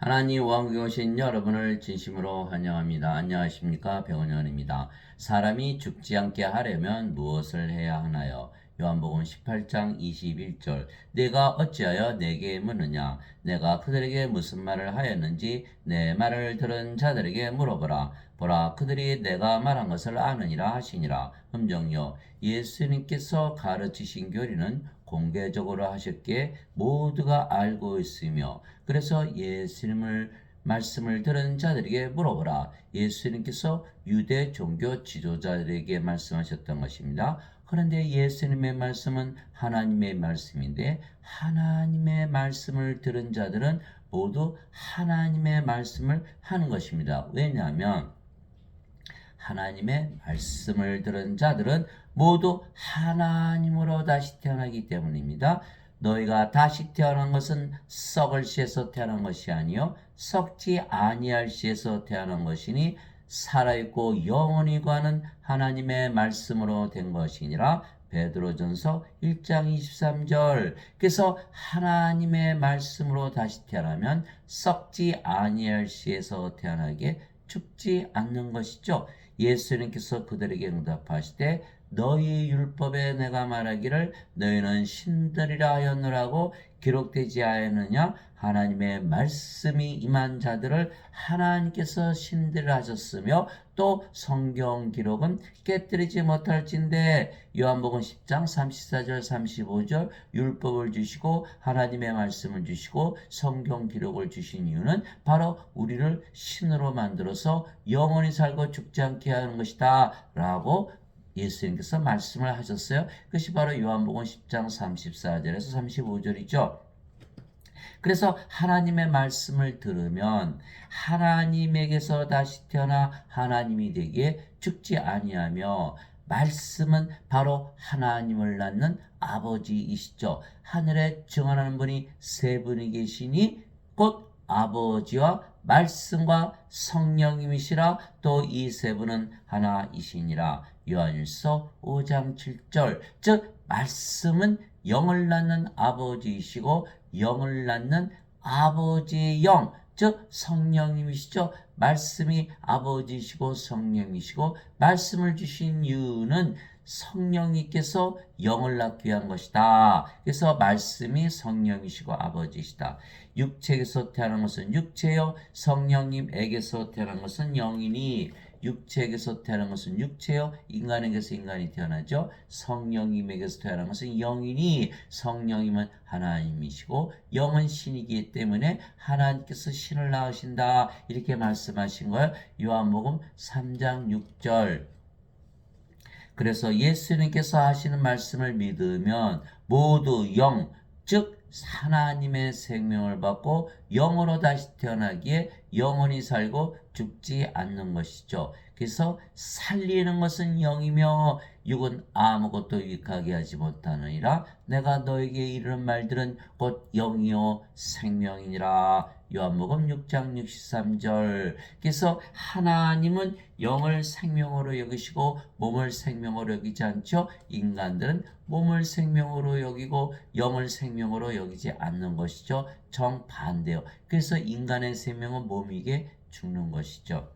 하나님 왕국에 오신 여러분을 진심으로 환영합니다. 안녕하십니까? 병원연입니다. 사람이 죽지 않게 하려면 무엇을 해야 하나요? 요한복음 18장 21절 내가 어찌하여 내게 묻느냐? 내가 그들에게 무슨 말을 하였는지 내 말을 들은 자들에게 물어보라. 보라, 그들이 내가 말한 것을 아느니라 하시니라. 음정요, 예수님께서 가르치신 교리는 공개적으로 하셨기에 모두가 알고 있으며, 그래서 예수님을 말씀을 들은 자들에게 물어보라. 예수님께서 유대 종교 지도자들에게 말씀하셨던 것입니다. 그런데 예수님의 말씀은 하나님의 말씀인데, 하나님의 말씀을 들은 자들은 모두 하나님의 말씀을 하는 것입니다. 왜냐하면 하나님의 말씀을 들은 자들은 모두 하나님으로 다시 태어나기 때문입니다. 너희가 다시 태어난 것은 썩을 씨에서 태어난 것이 아니요 썩지 아니할 씨에서 태어난 것이니 살아있고 영원히 가는 하나님의 말씀으로 된 것이니라. 베드로전서 1장 23절. 그래서 하나님의 말씀으로 다시 태어나면 썩지 아니할 씨에서 태어나게 죽지 않는 것이죠. 예수님께서 그들에게 응답하시되 너희 율법에 내가 말하기를 너희는 신들이라 하였느라고 기록되지 않느냐? 하나님의 말씀이 임한 자들을 하나님께서 신들을 하셨으며 또 성경 기록은 깨뜨리지 못할진대. 요한복음 10장 34절 35절 율법을 주시고 하나님의 말씀을 주시고 성경 기록을 주신 이유는 바로 우리를 신으로 만들어서 영원히 살고 죽지 않게 하는 것이다 라고 예수님께서 말씀을 하셨어요. 그것이 바로 요한복음 10장 34절에서 35절이죠. 그래서 하나님의 말씀을 들으면 하나님에게서 다시 태어나 하나님이 되기에 죽지 아니하며, 말씀은 바로 하나님을 낳는 아버지이시죠. 하늘에 증언하는 분이 세 분이 계시니 곧 아버지와 말씀과 성령님이시라. 또 이 세 분은 하나이시니라. 요한일서 5장 7절. 즉 말씀은 영을 낳는 아버지이시고 영을 낳는 아버지의 영, 즉 성령님이시죠. 말씀이 아버지이시고 성령이시고, 말씀을 주신 이유는 성령님께서 영을 낳기 위한 것이다. 그래서 말씀이 성령이시고 아버지이시다. 육체에서 태어난 것은 육체요, 성령님에게서 태어난 것은 영이니, 육체에게서 태어난 것은 육체요, 인간에게서 인간이 태어나죠. 성령님에게서 태어난 것은 영이니, 성령님은 하나님이시고 영은 신이기 때문에 하나님께서 신을 낳으신다, 이렇게 말씀하신 거예요. 요한복음 3장 6절. 그래서 예수님께서 하시는 말씀을 믿으면 모두 영, 즉 하나님의 생명을 받고 영으로 다시 태어나기에 영원히 살고 죽지 않는 것이죠. 그래서 살리는 것은 영이며 육은 아무것도 유익하게 하지 못하느니라. 내가 너에게 이르는 말들은 곧 영이요 생명이니라. 요한복음 6장 63절. 그래서 하나님은 영을 생명으로 여기시고 몸을 생명으로 여기지 않죠. 인간들은 몸을 생명으로 여기고 영을 생명으로 여기지 않는 것이죠. 정반대요. 그래서 인간의 생명은 몸이게 죽는 것이죠.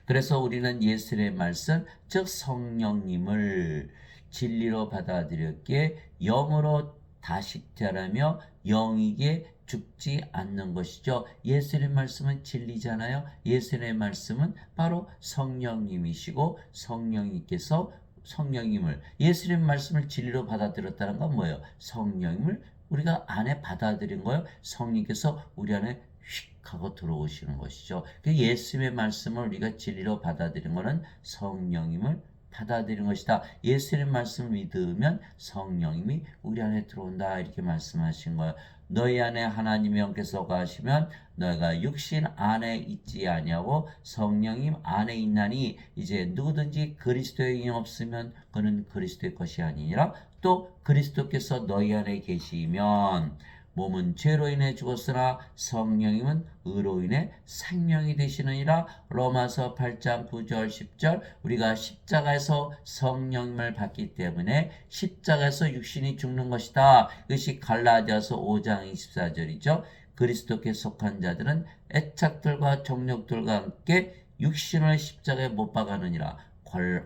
그래서 우리는 예수의 말씀, 즉 성령님을 진리로 받아들였기에 영으로 다시 태어나며 영이게 죽지 않는 것이죠. 예수의 말씀은 진리잖아요. 예수의 말씀은 바로 성령님이시고, 성령님께서 성령님을, 예수의 말씀을 진리로 받아들였다는 건 뭐예요? 성령님을 우리가 안에 받아들인 거예요. 성령님께서 우리 안에 휙 하고 들어오시는 것이죠. 예수님의 말씀을 우리가 진리로 받아들인 것은 성령님을 받아들인 것이다. 예수님의 말씀을 믿으면 성령님이 우리 안에 들어온다, 이렇게 말씀하신 거예요. 너희 안에 하나님의 영께서 거하시면 너희가 육신 안에 있지 아니하고 성령님 안에 있나니, 이제 누구든지 그리스도의 영이 없으면 그는 그리스도의 것이 아니니라. 또 그리스도께서 너희 안에 계시면 몸은 죄로 인해 죽었으나 성령님은 의로 인해 생명이 되시느니라. 로마서 8장 9절 10절. 우리가 십자가에서 성령님을 받기 때문에 십자가에서 육신이 죽는 것이다. 이것이 갈라디아서 5장 24절이죠. 그리스도께 속한 자들은 애착들과 정욕들과 함께 육신을 십자가에 못 박아느니라.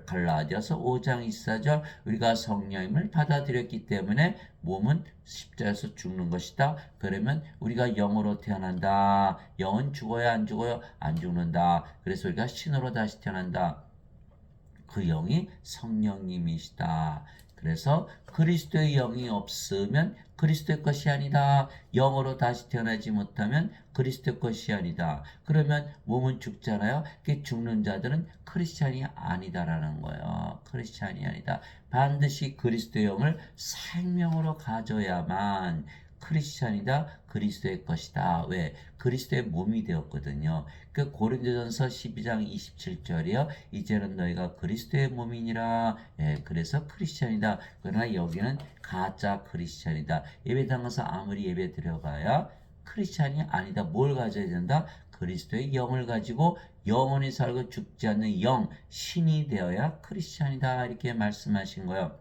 갈라디아서 5장 24절 우리가 성령님을 받아들였기 때문에 몸은 십자가에서 죽는 것이다. 그러면 우리가 영으로 태어난다. 영은 죽어야 안 죽어요? 안 죽는다. 그래서 우리가 신으로 다시 태어난다. 그 영이 성령님이시다. 그래서 그리스도의 영이 없으면 그리스도의 것이 아니다. 영으로 다시 태어나지 못하면 그리스도의 것이 아니다. 그러면 몸은 죽잖아요. 그 죽는 자들은 크리스찬이 아니다라는 거예요. 크리스찬이 아니다. 반드시 그리스도의 영을 생명으로 가져야만 크리스찬이다. 그리스도의 것이다. 왜? 그리스도의 몸이 되었거든요. 그 고린도전서 12장 27절이요. 이제는 너희가 그리스도의 몸이니라. 예, 그래서 크리스찬이다. 그러나 여기는 가짜 크리스찬이다. 예배당 가서 아무리 예배 드려봐야 크리스찬이 아니다. 뭘 가져야 된다? 그리스도의 영을 가지고 영원히 살고 죽지 않는 영, 신이 되어야 크리스찬이다. 이렇게 말씀하신 거예요.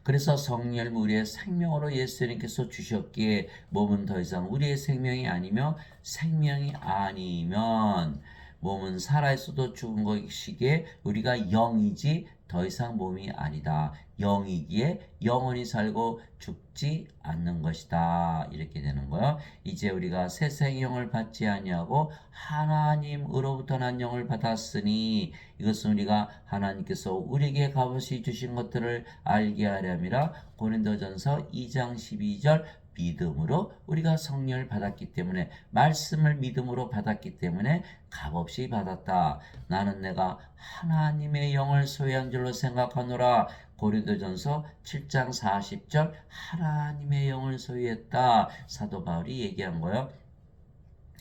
그래서 성령을 우리의 생명으로 예수님께서 주셨기에 몸은 더 이상 우리의 생명이 아니며 생명이 아니면 몸은 살아있어도 죽은 것이기에 우리가 영이지 더 이상 몸이 아니다. 영이기에 영원히 살고 죽지 않는 것이다. 이렇게 되는 거예요. 이제 우리가 새 생명을 받지 아니하고 하나님으로부터 난 영을 받았으니 이것은 우리가 하나님께서 우리에게 값없이 주신 것들을 알게 하려니라. 고린도전서 2장 12절 믿음으로 우리가 성령을 받았기 때문에 말씀을 믿음으로 받았기 때문에 값없이 받았다. 나는 내가 하나님의 영을 소유한 줄로 생각하노라. 고린도전서 7장 40절 하나님의 영을 소유했다. 사도 바울이 얘기한 거예요.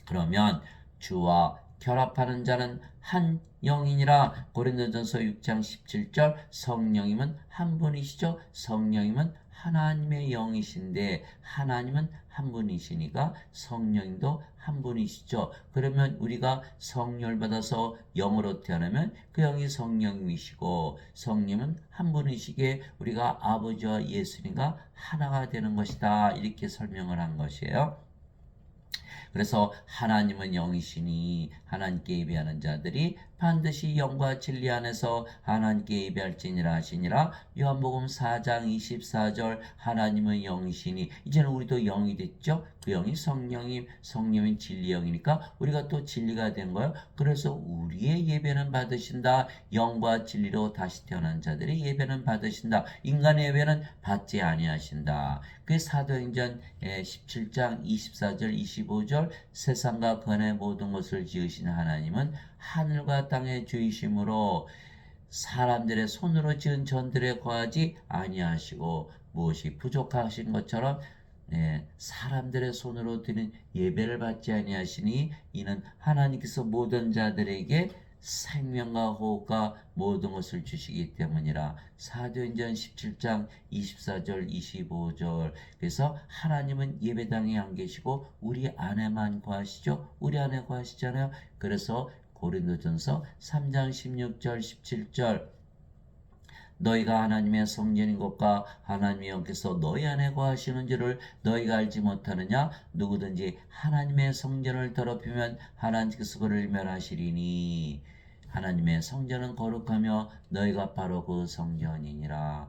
그러면 주와 결합하는 자는 한 영이니라. 고린도전서 6장 17절 성령님은 한 분이시죠. 성령님은 하나님의 영이신데 하나님은 한 분이시니까 성령님도 한 분이시죠. 그러면 우리가 성령을 받아서 영으로 태어나면 그 영이 성령님이시고 성령은 한 분이시기에 우리가 아버지와 예수님과 하나가 되는 것이다. 이렇게 설명을 한 것이에요. 그래서 하나님은 영이시니 하나님께 예배하는 자들이 반드시 영과 진리 안에서 하나님께 예배할지니라 하시니라. 요한복음 4장 24절 하나님은 영이시니 이제는 우리도 영이 됐죠. 그 영이 성령인 진리 영이니까 우리가 또 진리가 된 거예요. 그래서 우리의 예배는 받으신다. 영과 진리로 다시 태어난 자들의 예배는 받으신다. 인간의 예배는 받지 아니하신다. 그 사도행전 17장 24절 25절 세상과 건의 모든 것을 지으신 하나님은 하늘과 땅의 주이심으로 사람들의 손으로 지은 전들에 거하지 아니하시고 무엇이 부족하신 것처럼 사람들의 손으로 드린 예배를 받지 아니하시니 이는 하나님께서 모든 자들에게 생명과 호흡과 모든 것을 주시기 때문이라. 사도행전 17장 24절 25절 그래서 하나님은 예배당에 안 계시고 우리 안에만 거하시죠. 우리 안에 거하시잖아요. 그래서 고린도전서 3장 16절 17절 너희가 하나님의 성전인 것과 하나님의 영께서 너희 안에 거하시는 줄을 너희가 알지 못하느냐. 누구든지 하나님의 성전을 더럽히면 하나님께서 그를 멸하시리니 하나님의 성전은 거룩하며 너희가 바로 그 성전이니라.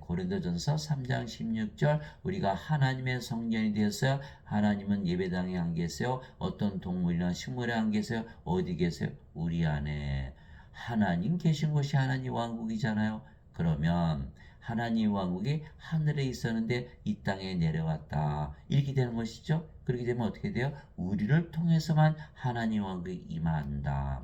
고린도전서 3장 16절 우리가 하나님의 성전이 되었어요. 하나님은 예배당에 안 계세요. 어떤 동물이나 식물에 안 계세요. 어디 계세요? 우리 안에. 하나님 계신 곳이 하나님 왕국이잖아요. 그러면 하나님 왕국이 하늘에 있었는데 이 땅에 내려왔다. 이렇게 되는 것이죠. 그렇게 되면 어떻게 돼요? 우리를 통해서만 하나님 왕국이 임한다.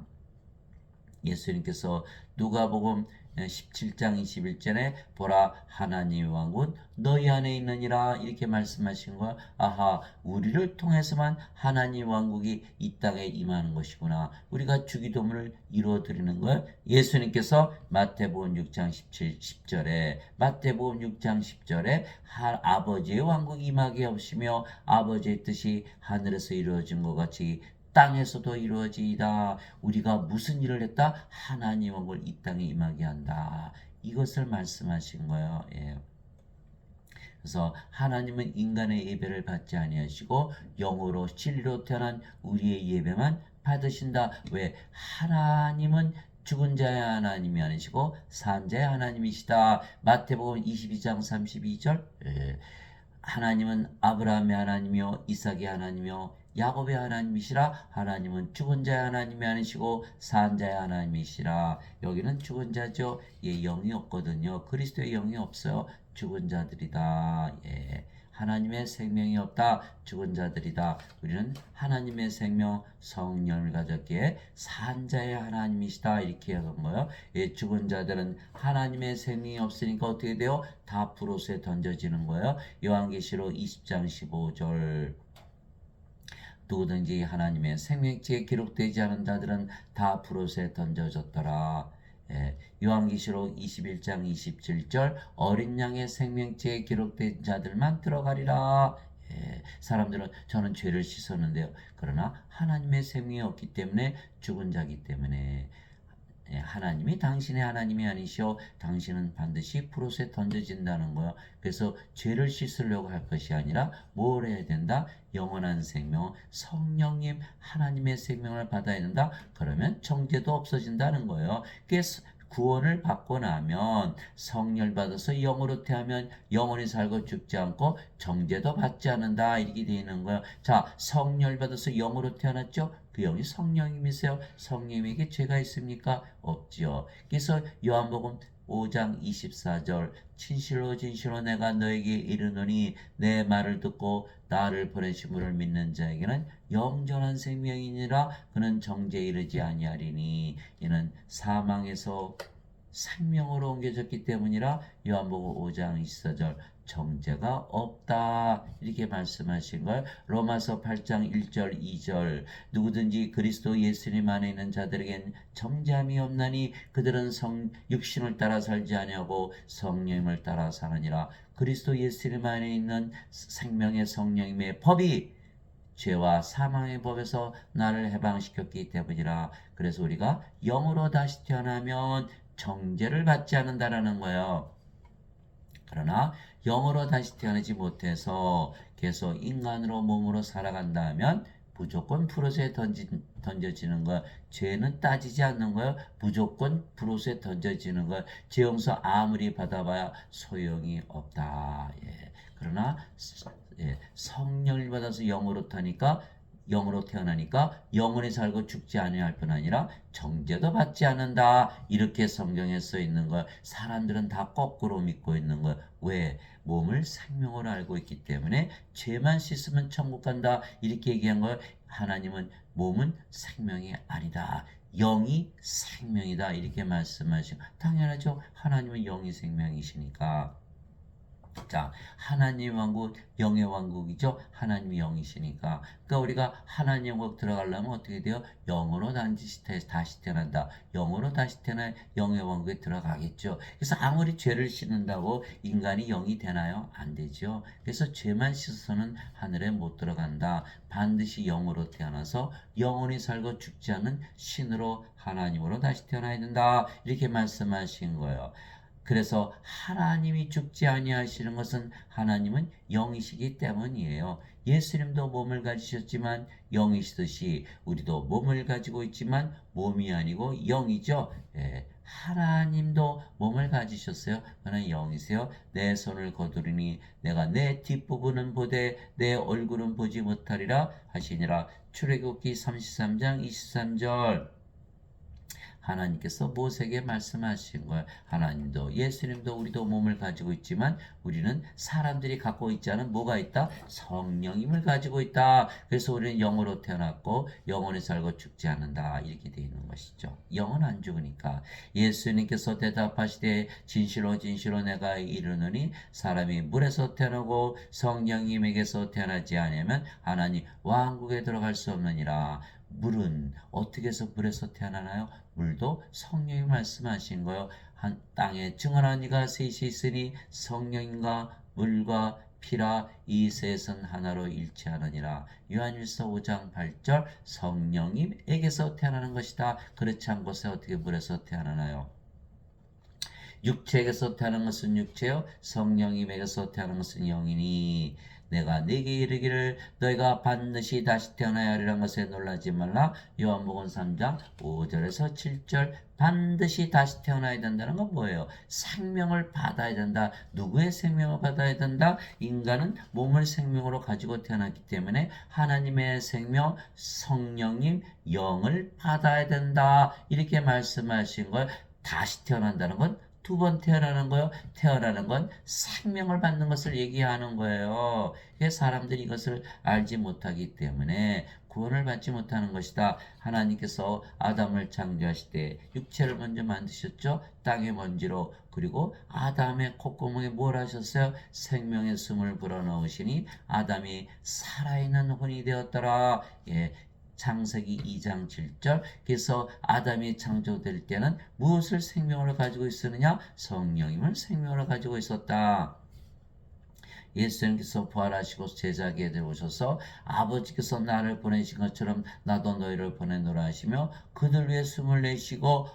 예수님께서 누가복음 17장 21절에 보라 하나님의 왕국은 너희 안에 있느니라 이렇게 말씀하신 거야. 아하, 우리를 통해서만 하나님 왕국이 이 땅에 임하는 것이구나. 우리가 주기도문을 이루어드리는 거예요. 예수님께서 마태복음 6장 10절에 마태복음 6장 10절에 아버지의 왕국이 임하게 하시며 아버지의 뜻이 하늘에서 이루어진 것 같이 땅에서도 이루어지이다. 우리가 무슨 일을 했다? 하나님 왕국을 이 땅에 임하게 한다. 이것을 말씀하신 거예요. 그래서 하나님은 인간의 예배를 받지 아니하시고 영으로 진리로 태어난 우리의 예배만 받으신다. 왜? 하나님은 죽은 자의 하나님이 아니시고 산 자의 하나님이시다. 마태복음 22장 32절. 하나님은 아브라함의 하나님이요 이삭의 하나님이요 야곱의 하나님이시라. 하나님은 죽은 자의 하나님이 아니시고 산 자의 하나님이시라. 여기는 죽은 자죠. 예, 영이 없거든요. 그리스도의 영이 없어요. 죽은 자들이다. 예. 하나님의 생명이 없다. 죽은 자들이다. 우리는 하나님의 생명 성령을 가졌기에 산 자의 하나님이시다. 이렇게 하는 거예요. 예, 죽은 자들은 하나님의 생명이 없으니까 어떻게 돼요? 다 불옷에 던져지는 거예요. 요한계시록 20장 15절. 누구든지 하나님의 생명책에 기록되지 않은 자들은 다 불옷에 던져졌더라. 예, 요한계시록 21장 27절. 어린 양의 생명책에 기록된 자들만 들어가리라. 예, 사람들은 저는 죄를 씻었는데요. 그러나 하나님의 생명이 없기 때문에 죽은 자기 때문에 하나님이 당신의 하나님이 아니시오. 당신은 반드시 불옷에 던져진다는 거예요. 그래서 죄를 씻으려고 할 것이 아니라 뭘 해야 된다? 영원한 생명, 성령님 하나님의 생명을 받아야 된다. 그러면 정죄도 없어진다는 거예요. 그래서 구원을 받고 나면 성령을 받아서 영으로 태하면 영원히 살고 죽지 않고 정죄도 받지 않는다. 이렇게 되어 있는 거예요. 자, 성령을 받아서 영으로 태어났죠? 그 영이 성령님이세요. 성령님에게 죄가 있습니까? 없지요. 그래서 요한복음 5장 24절 진실로 진실로 내가 너에게 이르노니 내 말을 듣고 나를 보내신 분을 믿는 자에게는 영존한 생명이니라. 그는 정죄에 이르지 아니하리니 이는 사망에서 생명으로 옮겨졌기 때문이라. 요한복음 5장 24절 정죄가 없다. 이렇게 말씀하신 걸. 로마서 8장 1절 2절 누구든지 그리스도 예수님 안에 있는 자들에겐 정죄함이 없나니 그들은 육신을 따라 살지 아니하고 성령님을 따라 사느니라. 그리스도 예수님 안에 있는 생명의 성령님의 법이 죄와 사망의 법에서 나를 해방시켰기 때문이라. 그래서 우리가 영으로 다시 태어나면 정죄를 받지 않는다라는 거예요. 그러나 영으로 다시 태어나지 못해서 계속 인간으로 몸으로 살아간다면 무조건 불옷에 던져지는 거야. 죄는 따지지 않는 거야. 무조건 불옷에 던져지는 거야. 죄 용서 아무리 받아봐야 소용이 없다. 예. 그러나 성령을 받아서 영으로 태어나니까 영원히 살고 죽지 아니할 뿐 아니라 정죄도 받지 않는다. 이렇게 성경에 써 있는 걸 사람들은 다 거꾸로 믿고 있는 거예요. 왜? 몸을 생명으로 알고 있기 때문에 죄만 씻으면 천국 간다. 이렇게 얘기한 걸. 하나님은 몸은 생명이 아니다. 영이 생명이다. 이렇게 말씀하시고, 당연하죠. 하나님은 영이 생명이시니까. 자, 하나님 왕국, 영의 왕국이죠. 하나님이 영이시니까. 그러니까 우리가 하나님 왕국 들어가려면 어떻게 돼요? 영으로 다시 태어난다. 영으로 다시 태어나 영의 왕국에 들어가겠죠. 그래서 아무리 죄를 씻는다고 인간이 영이 되나요? 안 되죠. 그래서 죄만 씻어서는 하늘에 못 들어간다. 반드시 영으로 태어나서 영원히 살고 죽지 않는 신으로 하나님으로 다시 태어나야 된다. 이렇게 말씀하신 거예요. 그래서 하나님이 죽지 아니하시는 것은 하나님은 영이시기 때문이에요. 예수님도 몸을 가지셨지만 영이시듯이 우리도 몸을 가지고 있지만 몸이 아니고 영이죠. 예, 하나님도 몸을 가지셨어요. 그러나 영이세요. 내 손을 거두리니 내가 내 뒷부분은 보되 내 얼굴은 보지 못하리라 하시니라. 출애굽기 33장 23절. 하나님께서 모세에게 말씀하신 거예요. 하나님도 예수님도 우리도 몸을 가지고 있지만 우리는 사람들이 갖고 있지 않은 뭐가 있다? 성령님을 가지고 있다. 그래서 우리는 영으로 태어났고 영원히 살고 죽지 않는다. 이렇게 되어 있는 것이죠. 영은 안 죽으니까. 예수님께서 대답하시되 진실로 진실로 내가 이르노니 사람이 물에서 태어나고 성령님에게서 태어나지 아니하면 하나님 왕국에 들어갈 수 없느니라. 물은 어떻게 해서 물에서 태어나나요? 물도 성령이 말씀하신 거요. 한 땅에 증언한 이가 셋이 있으니 성령과 물과 피라 이 셋은 하나로 일치하느니라. 요한일서 5장 8절 성령님에게서 태어나는 것이다. 그렇지 않고서 어떻게 물에서 태어나나요? 육체에게서 태어난 것은 육체요 성령님에게서 태어난 것은 영이니 내가 네게 이르기를 너희가 반드시 다시 태어나야 하리란 것에 놀라지 말라. 요한복음 3장 5절에서 7절. 반드시 다시 태어나야 된다는 건 뭐예요? 생명을 받아야 된다. 누구의 생명을 받아야 된다? 인간은 몸을 생명으로 가지고 태어났기 때문에 하나님의 생명, 성령님, 영을 받아야 된다. 이렇게 말씀하신 걸 다시 태어난다는 건 두 번 태어나는 거요. 태어나는 건 생명을 받는 것을 얘기하는 거예요. 사람들이 이것을 알지 못하기 때문에 구원을 받지 못하는 것이다. 하나님께서 아담을 창조하실 때 육체를 먼저 만드셨죠. 땅의 먼지로. 그리고 아담의 콧구멍에 뭘 하셨어요? 생명의 숨을 불어넣으시니 아담이 살아있는 혼이 되었더라. 예, 창세기 2장 7절. 그래서 아담이 창조될 때는 무엇을 생명으로 가지고 있었느냐? 성령님을 생명으로 가지고 있었다. 예수님께서 부활하시고 제자기에 들어오셔서 아버지께서 나를 보내신 것처럼 나도 너희를 보내노라 하시며 그들 위해 숨을 내쉬고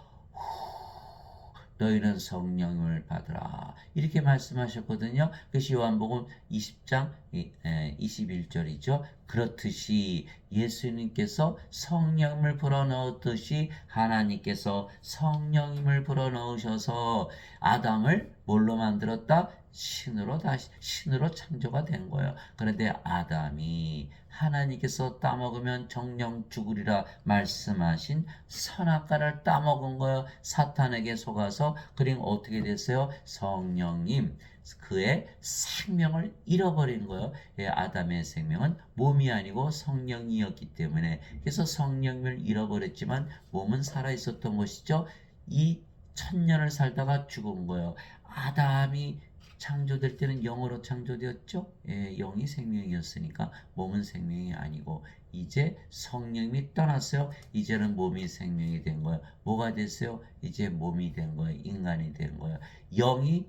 너희는 성령을 받으라. 이렇게 말씀하셨거든요. 그것이 요한복음 20장 21절이죠. 그렇듯이 예수님께서 성령을 불어넣었듯이 하나님께서 성령님을 불어넣으셔서 아담을 뭘로 만들었다? 신으로 창조가 된 거예요. 그런데 아담이 하나님께서 따먹으면 정령 죽으리라 말씀하신 선악과를 따먹은 거예요. 사탄에게 속아서. 그리고 어떻게 됐어요? 성령님 그의 생명을 잃어버린 거예요. 아담의 생명은 몸이 아니고 성령이었기 때문에. 그래서 성령을 잃어버렸지만 몸은 살아 있었던 것이죠. 이 천년을 살다가 죽은 거예요. 아담이 창조될 때는 영으로 창조되었죠. 영이 생명이었으니까 몸은 생명이 아니고 이제 성령이 떠났어요. 이제는 몸이 생명이 된 거예요. 뭐가 됐어요? 이제 몸이 된 거예요. 인간이 된 거예요. 영이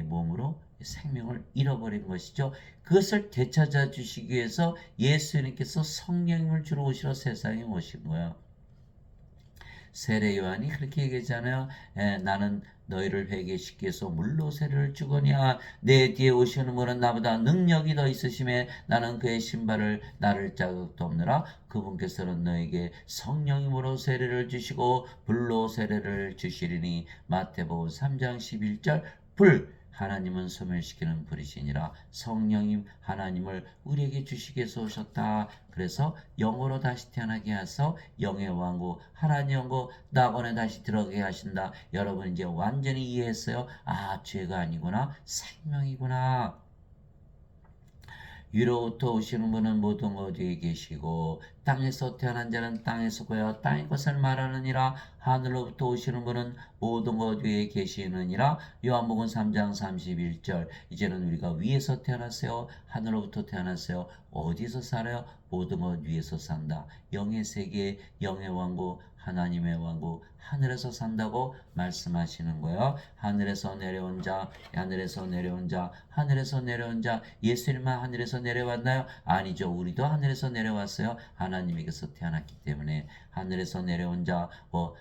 몸으로 생명을 잃어버린 것이죠. 그것을 되찾아 주시기 위해서 예수님께서 성령님을 주러 오시러 세상에 오신 거예요. 세례 요한이 그렇게 얘기하잖아요. 나는 너희를 회개시키기 위해서 물로 세례를 주거니와 내 뒤에 오시는 분은 나보다 능력이 더 있으심에 나는 그의 신발을 나를 자극도 없느라. 그분께서는 너에게 성령님으로 세례를 주시고 불로 세례를 주시리니. 마태복음 3장 11절. 불 하나님은 소멸시키는 불이시니라. 성령님 하나님을 우리에게 주시기 위해서 오셨다. 그래서 영으로 다시 태어나게 하셔서 영의 왕국 하나님 왕국 낙원에 다시 들어가게 하신다. 여러분 이제 완전히 이해했어요? 아, 죄가 아니구나. 생명이구나. 위로부터 오시는 분은 모든 어디에 계시고 땅에서 태어난 자는 땅에서 고여 땅의 것을 말하느니라. 하늘로부터 오시는 분은 모든 것 위에 계시느니라. 요한복음 3장 31절. 이제는 우리가 위에서 태어났어요. 하늘로부터 태어났어요. 어디서 살아요? 모든 것 위에서 산다. 영의 세계, 영의 왕국, 하나님의 왕국, 하늘에서 산다고 말씀하시는 거예요. 하늘에서 내려온 자, 하늘에서 내려온 자, 하늘에서 내려온 자. 예수님만 하늘에서 내려왔나요? 아니죠. 우리도 하늘에서 내려왔어요. 하나님에게서 태어났기 때문에. 하늘에서 내려온 자,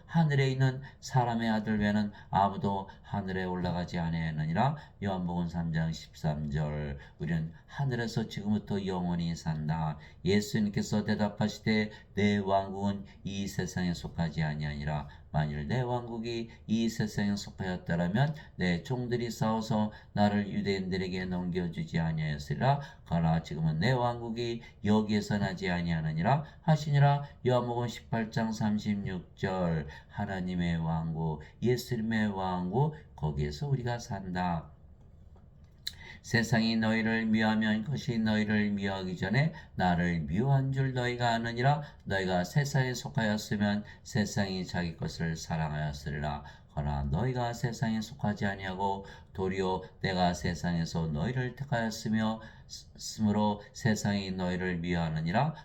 하늘에 있는 사람의 아들 외에는 아무도 하늘에 올라가지 아니하느니라. 요한복음 3장 13절. 우리는 하늘에서 지금부터 영원히 산다. 예수님께서 대답하시되 내 왕국은 이 세상에 속하지 아니하니라. 만일 내 왕국이 이 세상에 속하였더라면 내 종들이 싸워서 나를 유대인들에게 넘겨주지 아니하였으리라. 그러나 지금은 내 왕국이 여기에서 나지 아니하느니라 하시니라. 요한복음 18장 36절. 하나님의 왕국, 예수님의 왕국, 거기에서 우리가 산다. 세상이 너희를 미워하면 그것이 너희를 미워하기 전에 나를 미워한 줄 너희가 아느니라. 너희가 세상에 속하였으면 세상이 자기 것을 사랑하였으리라. 그러나 너희가 세상에 속하지 아니하고 도리어 내가 세상에서 너희를 택하였으므로 세상이 너희를 미워하느니라.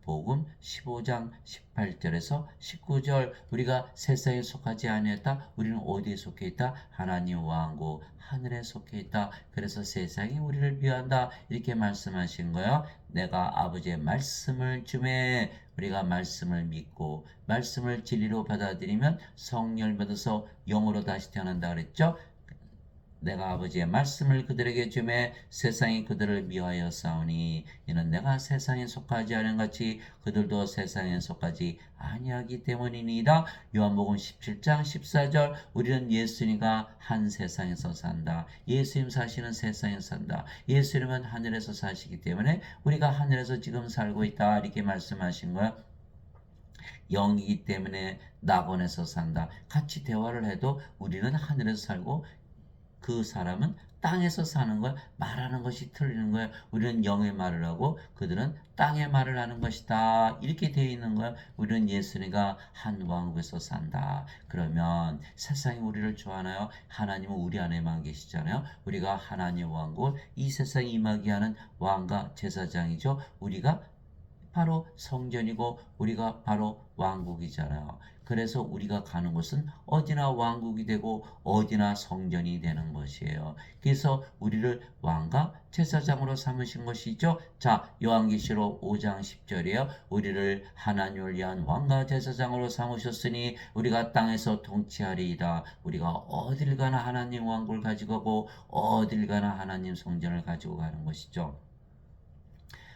요한복음 15장 18절에서 19절 우리가 세상에 속하지 아니했다. 우리는 어디에 속해 있다? 하나님 왕국 하늘에 속해 있다. 그래서 세상이 우리를 미워한다. 이렇게 말씀하신 거예요. 내가 아버지의 말씀을 주매 우리가 말씀을 믿고 말씀을 진리로 받아들이면 성령을 받아서 영으로 다시 태어난다 그랬죠. 내가 아버지의 말씀을 그들에게 주매 세상이 그들을 미워하여 싸우니 이는 내가 세상에 속하지 않은 같이 그들도 세상에 속하지 아니하기 때문이니이다. 요한복음 17장 14절 우리는 예수님과 한 세상에서 산다. 예수님 사시는 세상에서 산다. 예수님은 하늘에서 사시기 때문에 우리가 하늘에서 지금 살고 있다. 이렇게 말씀하신 거야. 영이기 때문에 낙원에서 산다. 같이 대화를 해도 우리는 하늘에서 살고 그 사람은 땅에서 사는 거야. 말하는 것이 틀리는 거야. 우리는 영의 말을 하고 그들은 땅의 말을 하는 것이다. 이렇게 되어 있는 거야. 우리는 예수님과 한 왕국에서 산다. 그러면 세상이 우리를 좋아하나요? 하나님은 우리 안에만 계시잖아요. 우리가 하나님 왕국을 이 세상에 임하게 하는 왕과 제사장이죠. 우리가 바로 성전이고 우리가 바로 왕국이잖아요. 그래서 우리가 가는 곳은 어디나 왕국이 되고 어디나 성전이 되는 것이에요. 그래서 우리를 왕과 제사장으로 삼으신 것이죠. 자, 요한계시록 5장 10절이에요. 우리를 하나님을 위한 왕과 제사장으로 삼으셨으니 우리가 땅에서 통치하리이다. 우리가 어딜 가나 하나님 왕국을 가지고 가고 어딜 가나 하나님 성전을 가지고 가는 것이죠.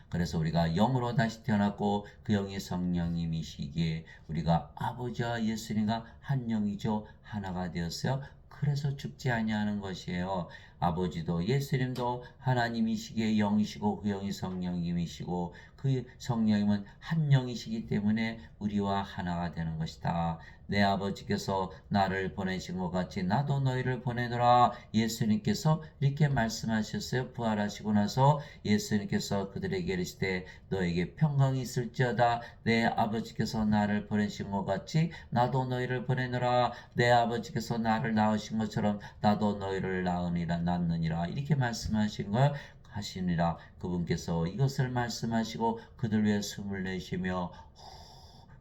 그래서 우리가 영으로 다시 태어났고 그 영이 성령님이시기에 우리가 아버지와 예수님과 한 영이죠. 하나가 되었어요. 그래서 죽지 아니하는 것이에요. 아버지도 예수님도 하나님이시기에 영이시고 그 영이 성령님이시고 그 성령님은 한 영이시기 때문에 우리와 하나가 되는 것이다. 내 아버지께서 나를 보내신 것 같이 나도 너희를 보내노라. 예수님께서 이렇게 말씀하셨어요. 부활하시고 나서 예수님께서 그들에게 이르시되 너에게 평강이 있을지어다. 내 아버지께서 나를 보내신 것 같이 나도 너희를 보내노라. 내 아버지께서 나를 낳으신 것처럼 나도 너희를 낳느니라. 이렇게 말씀하신 거예요. 하시니라. 그분께서 이것을 말씀하시고 그들 위해 숨을 내쉬며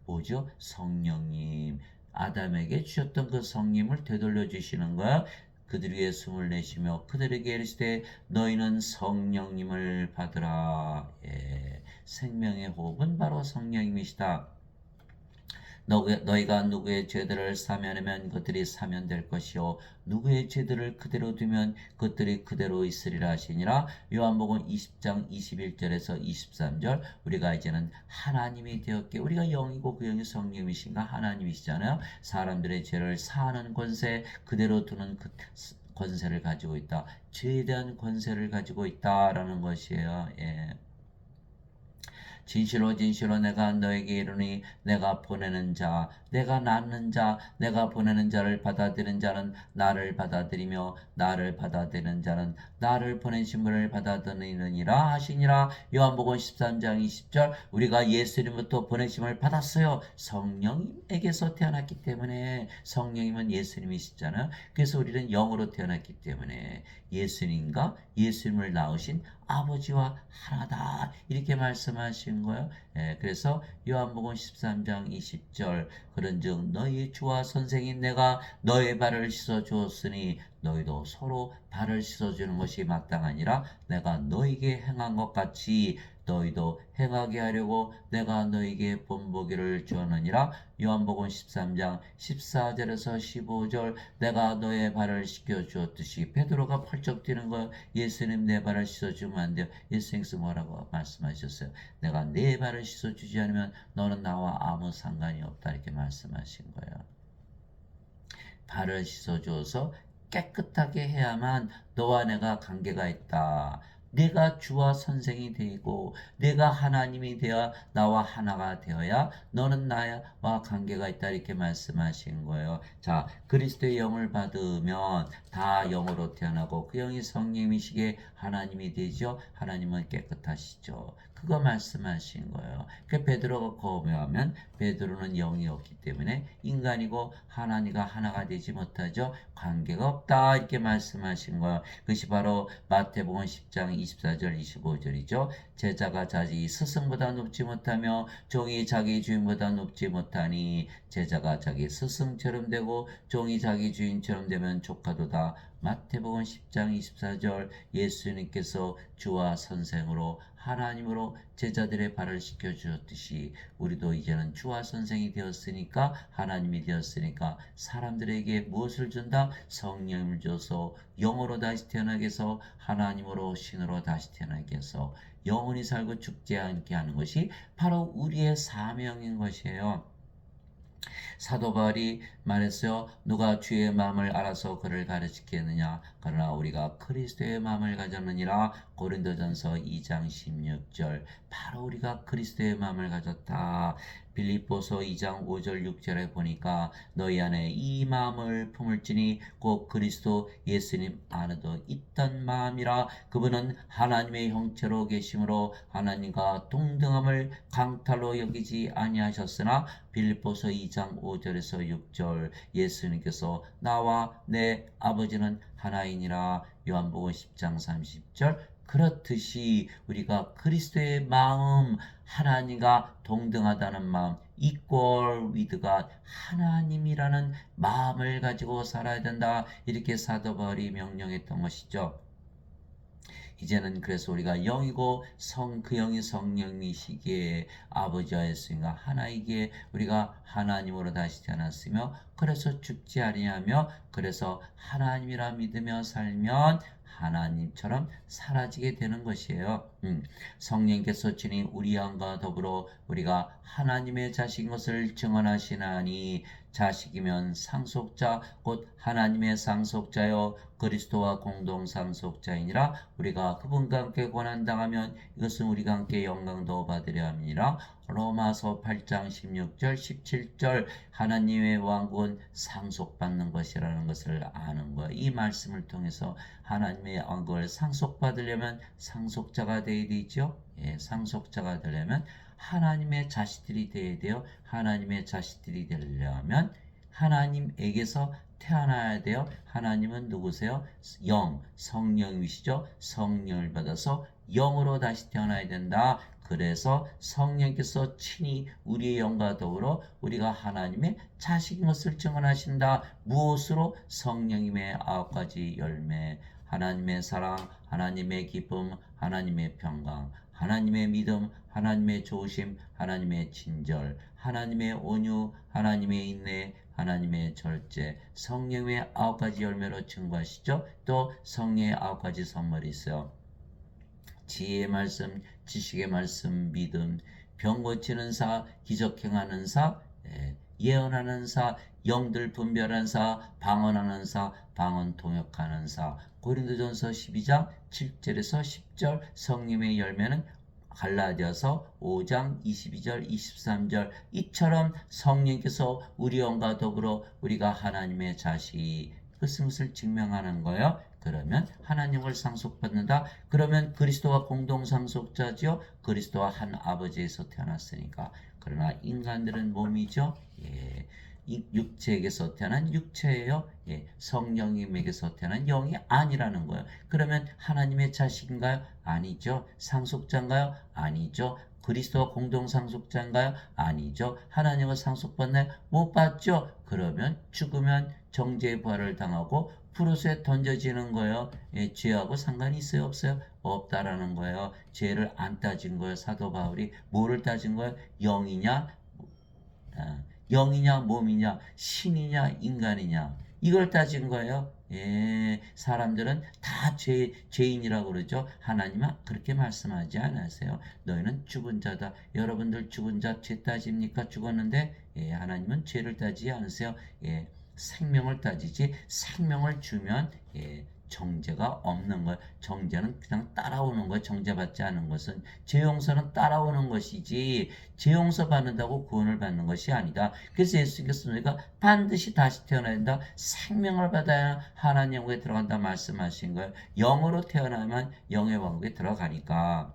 뭐죠? 성령님 아담에게 주셨던 그 성령을 되돌려 주시는 거야. 그들 위해 숨을 내쉬며 그들에게 이르시되 너희는 성령님을 받으라. 예, 생명의 호흡은 바로 성령님이시다. 너희가 누구의 죄들을 사면하면 그들이 사면될 것이요 누구의 죄들을 그대로 두면 그들이 그대로 있으리라 하시니라. 요한복음 20장 21절에서 23절 우리가 이제는 하나님이 되었기에 우리가 영이고 그 영이 성령이신가 하나님이시잖아요. 사람들의 죄를 사하는 권세 그대로 두는 그 권세를 가지고 있다. 죄에 대한 권세를 가지고 있다라는 것이에요. 예. 진실로 진실로 내가 너에게 이르니 내가 보내는 자 내가 낳는 자 내가 보내는 자를 받아들이는 자는 나를 받아들이며 나를 받아들이는 자는 나를 보내신 분을 받아들이느니라 하시니라. 요한복음 13장 20절 우리가 예수님부터 보내심을 받았어요. 성령님에게서 태어났기 때문에 성령님은 예수님이시잖아요. 그래서 우리는 영으로 태어났기 때문에 예수님과 예수님을 낳으신 아버지와 하나다 이렇게 말씀하신 거예요. 예, 그래서 요한복음 13장 20절 그런즉 너희 주와 선생인 내가 너의 발을 씻어 주었으니 너희도 서로 발을 씻어 주는 것이 마땅하니라. 내가 너희에게 행한 것 같이 너희도 행하게 하려고 내가 너희에게 본보기를 주었느니라. 요한복음 13장 14절에서 15절 내가 너의 발을 씻겨 주었듯이 베드로가 펄쩍 뛰는 거예요. 예수님 내 발을 씻어주면 안 돼요. 예수님께서 뭐라고 말씀하셨어요? 내가 내 발을 씻어주지 않으면 너는 나와 아무 상관이 없다 이렇게 말씀하신 거예요. 발을 씻어주어서 깨끗하게 해야만 너와 내가 관계가 있다. 내가 주와 선생이 되고 내가 하나님이 되어 나와 하나가 되어야 너는 나와 관계가 있다 이렇게 말씀하신 거예요. 자, 그리스도의 영을 받으면 다 영으로 태어나고 그 영이 성령이시기에 하나님이 되죠. 하나님은 깨끗하시죠. 그거 말씀하신 거예요. 그 베드로가 거부하면 베드로는 영이 없기 때문에 인간이고 하나님과 하나가 되지 못하죠. 관계가 없다 이렇게 말씀하신 거예요. 그것이 바로 마태복음 10장 24절 25절이죠. 제자가 자기 스승보다 높지 못하며 종이 자기 주인보다 높지 못하니 제자가 자기 스승처럼 되고 종이 자기 주인처럼 되면 조카도다. 마태복음 10장 24절 예수님께서 주와 선생으로 하나님으로 제자들의 발을 씻겨 주셨듯이 우리도 이제는 주와 선생이 되었으니까 하나님이 되었으니까 사람들에게 무엇을 준다? 성령을 줘서 영으로 다시 태어나게 해서 하나님으로 신으로 다시 태어나게 해서 영원히 살고 죽지 않게 하는 것이 바로 우리의 사명인 것이에요. 사도 바울이 말했어요. 누가 주의 마음을 알아서 그를 가르치겠느냐. 그러나 우리가 그리스도의 마음을 가졌느니라. 고린도전서 2장 16절. 바로 우리가 그리스도의 마음을 가졌다. 빌립보서 2장 5절 6절에 보니까 너희 안에 이 마음을 품을지니 곧 그리스도 예수님 안에도 있던 마음이라. 그분은 하나님의 형체로 계심으로 하나님과 동등함을 강탈로 여기지 아니하셨으나 빌립보서 2장 5절에서 6절 예수님께서 나와 내 아버지는 하나이니라. 요한복음 10장 30절 그렇듯이 우리가 그리스도의 마음 하나님과 동등하다는 마음 equal with God 하나님이라는 마음을 가지고 살아야 된다. 이렇게 사도 바울이 명령했던 것이죠. 이제는 그래서 우리가 영이고 그 영이 성령이시기에 아버지와 예수님과 하나이기에 우리가 하나님으로 다시 태어났으며 그래서 죽지 아니하며 그래서 하나님이라 믿으며 살면 하나님처럼 사라지게 되는 것이에요. 성령께서 주님 우리 영과 더불어 우리가 하나님의 자식인 것을 증언하시나니 자식이면 상속자 곧 하나님의 상속자여 그리스도와 공동 상속자이니라. 우리가 그분과 함께 고난당하면 이것은 우리가 함께 영광도 받으려 함이니라. 로마서 8장 16절 17절 하나님의 왕국은 상속받는 것이라는 것을 아는 거야. 이 말씀을 통해서 하나님의 왕국을 상속받으려면 상속자가 되어야 되죠. 예, 상속자가 되려면 하나님의 자식들이 되어야 돼요. 하나님의 자식들이 되려면 하나님에게서 태어나야 돼요. 하나님은 누구세요? 영, 성령이시죠. 성령을 받아서 영으로 다시 태어나야 된다. 그래서 성령께서 친히 우리의 영과 더불어 우리가 하나님의 자식인 것을 증언하신다. 무엇으로? 성령님의 9가지 열매, 하나님의 사랑, 하나님의 기쁨, 하나님의 평강, 하나님의 믿음, 하나님의 좋으심, 하나님의 친절, 하나님의 온유, 하나님의 인내, 하나님의 절제, 성령의 9가지 열매로 증거하시죠. 또 성령의 9가지 선물이 있어요. 지혜의 말씀, 지식의 말씀, 믿음, 병 고치는 사, 기적 행하는 사, 예언하는 사, 영들 분별하는 사, 방언하는 사, 방언 통역하는 사. 고린도전서 12장 7절에서 10절 성령의 열매는 갈라디아서 5장 22절 23절 이처럼 성령께서 우리 영과 더불어 우리가 하나님의 자식 그것을 증명하는 거예요. 그러면 하나님을 상속받는다. 그러면 그리스도와 공동 상속자죠. 그리스도와 한 아버지에서 태어났으니까. 그러나 인간들은 몸이죠. 예. 육체에게서 태어난 육체예요. 예, 성령님에게서 태어난 영이 아니라는 거예요. 그러면 하나님의 자식인가요? 아니죠. 상속자인가요? 아니죠. 그리스도와 공동 상속자인가요? 아니죠. 하나님을 상속받나요? 못 받죠. 그러면 죽으면 정죄의 부활을 당하고 푸르스에 던져지는 거예요. 예, 죄하고 상관이 있어요? 없어요? 없다라는 거예요. 죄를 안 따진 거예요. 사도 바울이 뭐를 따진 거예요? 영이냐? 영이냐 몸이냐 신이냐 인간이냐 이걸 따진 거예요. 예, 사람들은 다 죄인이라고 그러죠. 하나님은 그렇게 말씀하지 않으세요. 너희는 죽은 자다. 여러분들 죽은 자 죄 따집니까? 죽었는데 예, 하나님은 죄를 따지지 않으세요. 예, 생명을 따지지 생명을 주면 예, 정죄가 없는 거예요. 정죄는 그냥 따라오는 거예요. 정죄받지 않은 것은 죄 용서는 따라오는 것이지 죄 용서 받는다고 구원을 받는 것이 아니다. 그래서 예수님께서 너희가 반드시 다시 태어나야 된다. 생명을 받아야 하나님 영국에 들어간다 말씀하신 거예요. 영으로 태어나면 영의 왕국에 들어가니까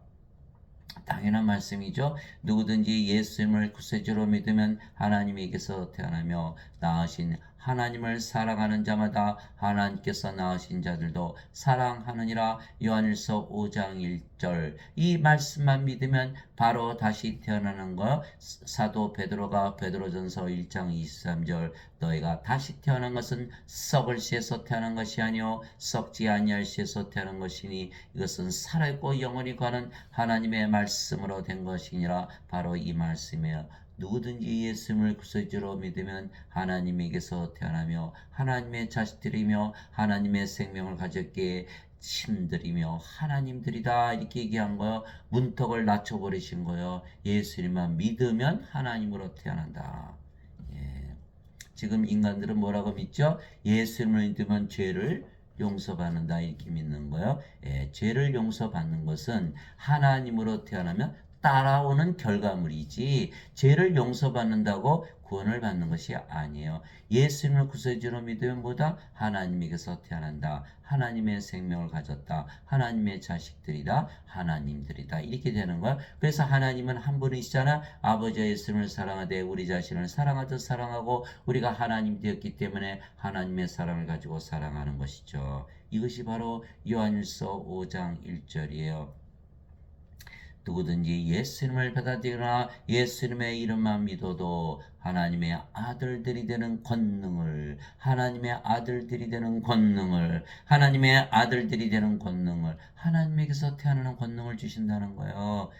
당연한 말씀이죠. 누구든지 예수님을 구세주로 믿으면 하나님에게서 태어나며 낳으신 하나님을 사랑하는 자마다 하나님께서 낳으신 자들도 사랑하느니라. 요한일서 5장 1절. 이 말씀만 믿으면 바로 다시 태어나는 거. 사도 베드로가 베드로전서 1장 23절 너희가 다시 태어난 것은 썩을 씨에서 태어난 것이 아니요 썩지 아니할 씨에서 태어난 것이니 이것은 살아있고 영원히 가는 하나님의 말씀으로 된 것이니라. 바로 이 말씀이에요. 누구든지 예수님을 구세주로 믿으면 하나님에게서 태어나며 하나님의 자식들이며 하나님의 생명을 가졌기에 신들이며 하나님들이다 이렇게 얘기한 거요. 문턱을 낮춰버리신 거요. 예수님만 믿으면 하나님으로 태어난다. 예. 지금 인간들은 뭐라고 믿죠? 예수님을 믿으면 죄를 용서받는다 이렇게 믿는 거예요. 예, 죄를 용서받는 것은 하나님으로 태어나면 따라오는 결과물이지 죄를 용서받는다고 구원을 받는 것이 아니에요. 예수님을 구세주로 믿으면 뭐다? 하나님에게서 태어난다. 하나님의 생명을 가졌다. 하나님의 자식들이다. 하나님들이다. 이렇게 되는 거야. 그래서 하나님은 한 분이시잖아. 아버지 예수님을 사랑하되 우리 자신을 사랑하듯 사랑하고 우리가 하나님 되었기 때문에 하나님의 사랑을 가지고 사랑하는 것이죠. 이것이 바로 요한일서 5장 1절이에요. 누구든지 예수님을 받아들이거나 예수님의 이름만 믿어도 하나님의 아들들이 되는 권능을 하나님의 아들들이 되는 권능을 하나님의 아들들이 되는 권능을 하나님에게서 태어나는 권능을 주신다는 거예요.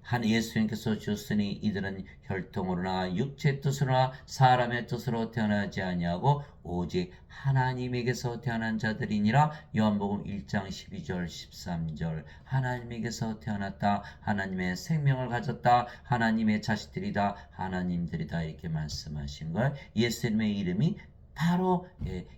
한 예수님께서 주셨으니 이들은 혈통으로나 육체의 뜻으로나 사람의 뜻으로 태어나지 아니하고 오직 하나님에게서 태어난 자들이니라. 요한복음 1장 12절 13절. 하나님에게서 태어났다. 하나님의 생명을 가졌다. 하나님의 자식들이다. 하나님들이다 이렇게 말씀하신 걸. 예수님의 이름이 바로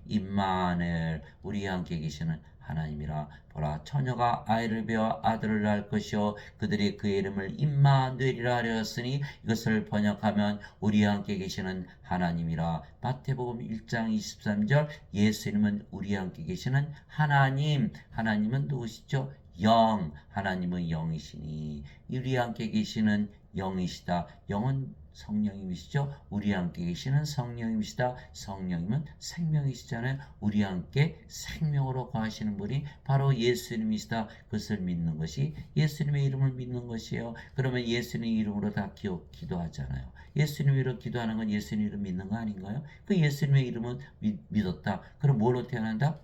임마누엘 우리와 함께 계시는 하나님이라. 보라 처녀가 아이를 베어 아들을 낳을 것이요 그들이 그의 이름을 임마누엘이라 하였으니 이것을 번역하면 우리와 함께 계시는 하나님이라. 마태복음 1장 23절. 예수님은 우리와 함께 계시는 하나님. 하나님은 누구시죠? 영. 하나님은 영이시니 우리와 함께 계시는 영이시다. 영은 성령님이시죠. 우리와 함께 계시는 성령님이시다. 성령님은 생명이시잖아요. 우리와 함께 생명으로 거하시는 분이 바로 예수님이시다. 그것을 믿는 것이 예수님의 이름을 믿는 것이에요. 그러면 예수님의 이름으로 다 기도하잖아요. 예수님 이름으로 기도하는 건 예수님 이름 믿는 거 아닌가요? 그 예수님의 이름은 믿었다. 그럼 뭘로 태어난다?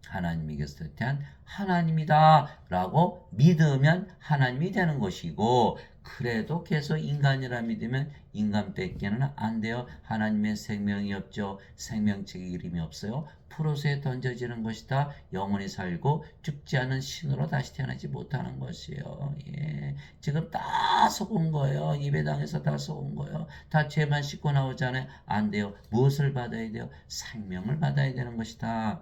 하나님에게서 태어난 하나님이다 라고 믿으면 하나님이 되는 것이고, 그래도 계속 인간이라 믿으면 인간밖에는 안 돼요. 하나님의 생명이 없죠. 생명책의 이름이 없어요. 프로스에 던져지는 것이다. 영원히 살고 죽지 않은 신으로 다시 태어나지 못하는 것이에요. 예. 지금 다 속은 거예요. 예배당에서 다 속은 거예요. 다 죄만 씻고 나오잖아요. 안 돼요. 무엇을 받아야 돼요? 생명을 받아야 되는 것이다.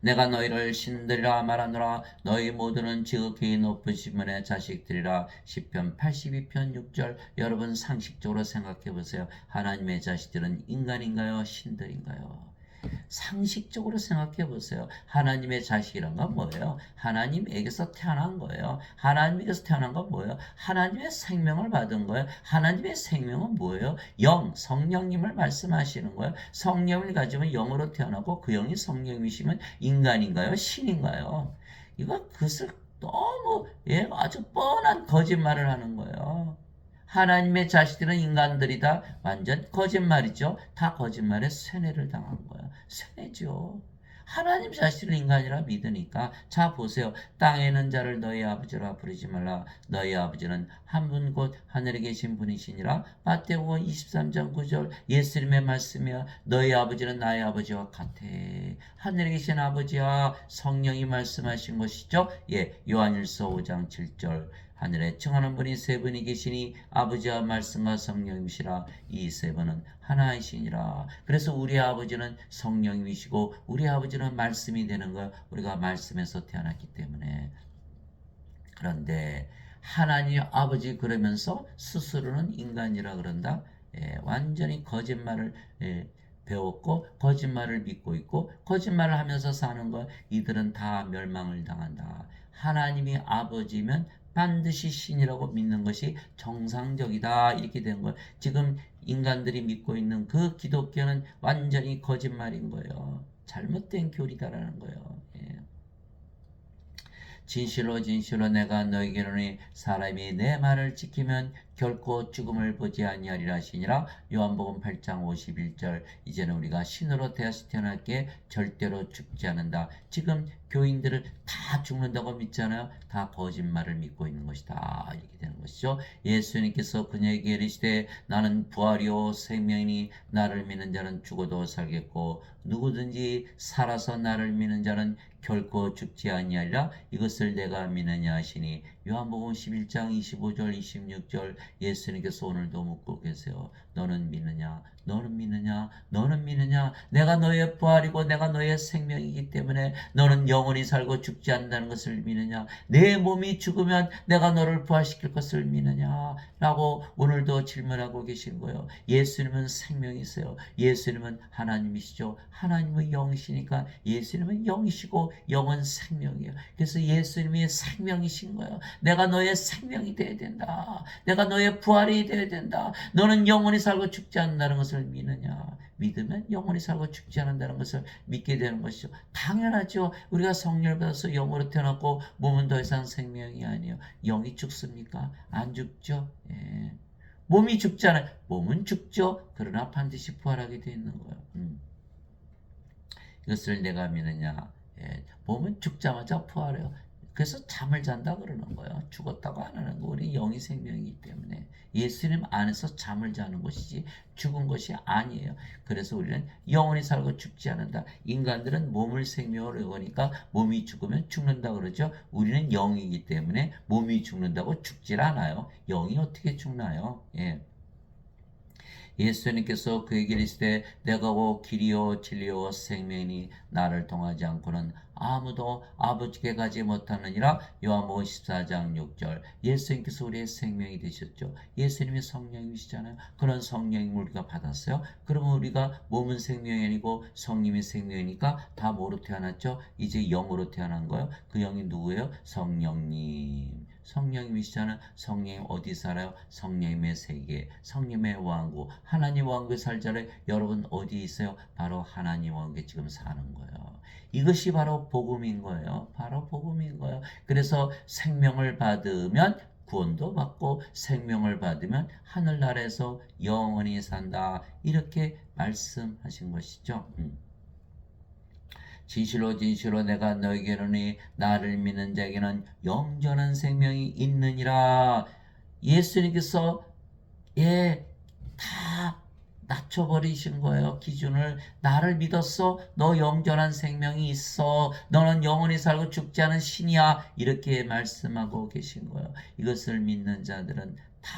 내가 너희를 신들이라 말하노라. 너희 모두는 지극히 높으신 분의 자식들이라. 시편 82편 6절. 여러분 상식적으로 생각해 보세요. 하나님의 자식들은 인간인가요? 신들인가요? 상식적으로 생각해 보세요. 하나님의 자식이란 건 뭐예요? 하나님에게서 태어난 거예요. 하나님에게서 태어난 건 뭐예요? 하나님의 생명을 받은 거예요. 하나님의 생명은 뭐예요? 영, 성령님을 말씀하시는 거예요. 성령을 가지면 영으로 태어나고 그 영이 성령이시면 인간인가요? 신인가요? 이거 그것을 너무 아주 뻔한 거짓말을 하는 거예요. 하나님의 자식들은 인간들이다. 완전 거짓말이죠. 다 거짓말에 세뇌를 당한 거야. 세뇌죠. 하나님 자식들은 인간이라 믿으니까. 자 보세요. 땅에 있는 자를 너희 아버지라 부르지 말라. 너희 아버지는 한 분 곧 하늘에 계신 분이시니라. 마태복음 23장 9절. 예수님의 말씀이야. 너희 아버지는 나의 아버지와 같아. 하늘에 계신 아버지와 성령이 말씀하신 것이죠. 요한일서 5장 7절. 하늘에 청하는 분이 세 분이 계시니 아버지와 말씀과 성령이시라. 이 세 분은 하나이시니라. 그래서 우리 아버지는 성령이시고 우리 아버지는 말씀이 되는 거예요. 우리가 말씀에서 태어났기 때문에. 그런데 하나님 아버지 그러면서 스스로는 인간이라 그런다. 완전히 거짓말을 배웠고 거짓말을 믿고 있고 거짓말을 하면서 사는 거. 이들은 다 멸망을 당한다. 하나님이 아버지면 반드시 신이라고 믿는 것이 정상적이다. 이렇게 된 거예요. 지금 인간들이 믿고 있는 그 기독교는 완전히 거짓말인 거예요. 잘못된 교리다라는 거예요. 예. 진실로 진실로 내가 너에게 이르노니 사람이 내 말을 지키면 결코 죽음을 보지 아니하리라 하시니라. 요한복음 8장 51절. 이제는 우리가 신으로 다시 태어났기에 절대로 죽지 않는다. 지금 교인들을 다 죽는다고 믿잖아요. 다 거짓말을 믿고 있는 것이다. 이렇게 되는 것이죠. 예수님께서 그녀에게 이르시되 나는 부활이요 생명이니 나를 믿는 자는 죽어도 살겠고 누구든지 살아서 나를 믿는 자는 결코 죽지 아니하리라. 이것을 내가 믿느냐 하시니. 요한복음 11장 25절 26절. 예수님께서 오늘도 묻고 계세요. 너는 믿느냐? 너는 믿느냐? 너는 믿느냐? 내가 너의 부활이고 내가 너의 생명이기 때문에 너는 영원히 살고 죽지 않는다는 것을 믿느냐? 내 몸이 죽으면 내가 너를 부활시킬 것을 믿느냐? 라고 오늘도 질문하고 계신 거예요. 예수님은 생명이세요. 예수님은 하나님이시죠. 하나님은 영이시니까 예수님은 영이시고 영은 생명이에요. 그래서 예수님이 생명이신 거예요. 내가 너의 생명이 되어야 된다. 내가 너의 부활이 되어야 된다. 너는 영원히 살고 죽지 않는다는 것을 믿느냐? 믿으면 영원히 살고 죽지 않는다는 것을 믿게 되는 것이죠. 당연하죠. 우리가 성령을 받아서 영으로 태어났고 몸은 더 이상 생명이 아니에요. 영이 죽습니까? 안 죽죠. 예. 몸이 죽잖아요. 몸은 죽죠. 그러나 반드시 부활하게 되어 있는 거예요. 이것을 내가 믿느냐? 예. 몸은 죽자마자 부활해요. 그래서 잠을 잔다 그러는 거예요. 죽었다고 안 하는 거. 우리 영이 생명이기 때문에 예수님 안에서 잠을 자는 것이지 죽은 것이 아니에요. 그래서 우리는 영원히 살고 죽지 않는다. 인간들은 몸을 생명으로 여기니까 몸이 죽으면 죽는다 그러죠. 우리는 영이기 때문에 몸이 죽는다고 죽질 않아요. 영이 어떻게 죽나요? 예. 예수님께서 그에게 이르시되 내가 곧 길이요 진리요 생명이니 나를 통하지 않고는 아무도 아버지께 가지 못하느니라. 요한복음 14장 6절. 예수님께서 우리의 생명이 되셨죠. 예수님이 성령이시잖아요. 그런 성령임을 우리가 받았어요. 그러면 우리가 몸은 생명이 아니고 성령이 생명이니까 다 뭐로 태어났죠? 이제 영으로 태어난 거예요. 그 영이 누구예요? 성령님. 성령님이시잖아요. 성령님 어디 살아요? 성령님의 세계, 성령님의 왕국, 하나님 왕국에 살자를 여러분 어디 있어요? 바로 하나님 왕국에 지금 사는 거예요. 이것이 바로 복음인 거예요. 바로 복음인 거예요. 그래서 생명을 받으면 구원도 받고 생명을 받으면 하늘나라에서 영원히 산다. 이렇게 말씀하신 것이죠. 진실로 진실로 내가 너에게 이르노니 나를 믿는 자에게는 영전한 생명이 있느니라. 예수님께서 다 낮춰버리신 거예요. 기준을. 나를 믿었어. 너 영전한 생명이 있어. 너는 영원히 살고 죽지 않은 신이야. 이렇게 말씀하고 계신 거예요. 이것을 믿는 자들은 다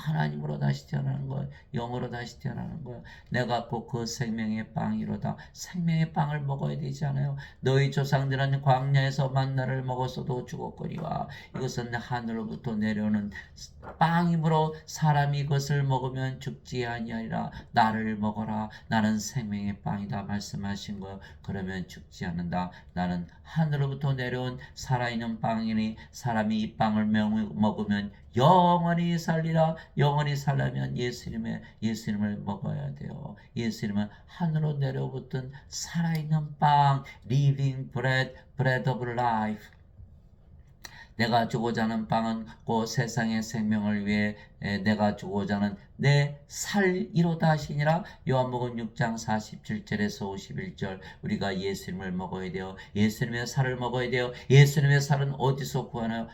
하나님으로 다시 태어나는 거예요. 영으로 다시 태어나는 거예요. 내가 꼭 그 생명의 빵이로다. 생명의 빵을 먹어야 되잖아요. 너희 조상들은 광야에서 만나를 먹었어도 죽었거니와 이것은 하늘로부터 내려오는 빵이므로 사람이 이것을 먹으면 죽지 아니하리라. 나를 먹어라. 나는 생명의 빵이다 말씀하신 거예요. 그러면 죽지 않는다. 나는 하늘로부터 내려온 살아있는 빵이니 사람이 이 빵을 먹으면 영원히 살리라. 영원히 살려면 예수님을 먹어야 돼요. 예수님은 하늘로 내려붙은 살아있는 빵, living bread, bread of life. 내가 주고자 하는 빵은 곧 세상의 생명을 위해 내가 주고자 하는 내 살이로다 하시니라. 요한복음 6장 47절에서 51절. 우리가 예수님을 먹어야 돼요. 예수님의 살을 먹어야 돼요. 예수님의 살은 어디서 구하나요?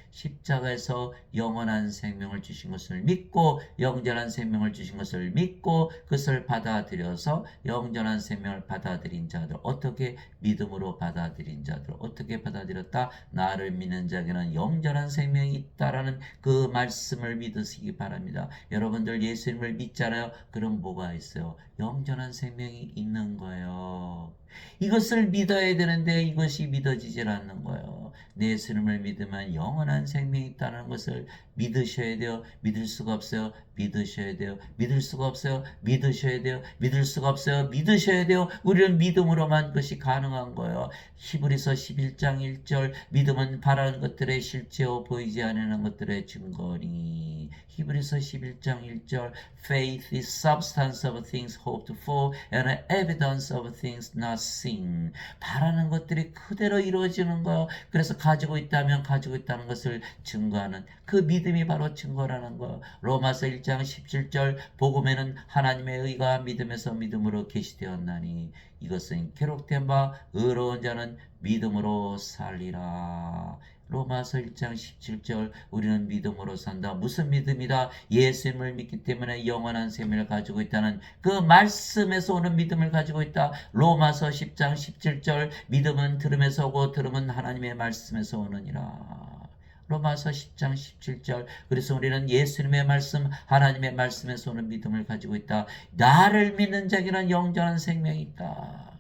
십자가에서 영원한 생명을 주신 것을 믿고 영전한 생명을 주신 것을 믿고 그것을 받아들여서 영전한 생명을 받아들인 자들, 어떻게 믿음으로 받아들인 자들, 어떻게 받아들였다? 나를 믿는 자에게는 영전한 생명이 있다라는 그 말씀을 믿으시기 바랍니다. 여러분들 예수님을 믿잖아요. 그럼 뭐가 있어요? 영전한 생명이 있는 거예요. 이것을 믿어야 되는데 이것이 믿어지질 않는 거예요. 내 예수님을 믿으면 영원한 생명이 있다는 것을 믿으셔야 돼요. 믿을 수가 없어요. 믿으셔야 돼요. 믿을 수가 없어요. 믿으셔야 돼요. 믿을 수가 없어요. 믿으셔야 돼요. 우리는 믿음으로만 그것이 가능한 거예요. 히브리서 11장 1절 믿음은 바라는 것들의 실제요 보이지 않는 것들의 증거니. 히브리서 11장 1절 Faith is substance of things hoped for and evidence of things not seen. 바라는 것들이 그대로 이루어지는 거예요. 그래서 가지고 있다면 가지고 있다는 것을 증거하는 그 믿음이 바로 증거라는 거예요. 로마서 1장 17절 복음에는 하나님의 의가 믿음에서 믿음으로 계시되었나니 이것은 기록된 바 의로운 자는 믿음으로 살리라. 로마서 1장 17절 우리는 믿음으로 산다. 무슨 믿음이다? 예수님을 믿기 때문에 영원한 생명을 가지고 있다는 그 말씀에서 오는 믿음을 가지고 있다. 로마서 10장 17절 믿음은 들음에서 오고 들음은 하나님의 말씀에서 오느니라. 로마서 10장 17절 그래서 우리는 예수님의 말씀 하나님의 말씀에서 오는 믿음을 가지고 있다. 나를 믿는 자에게는 영원한 생명이 있다.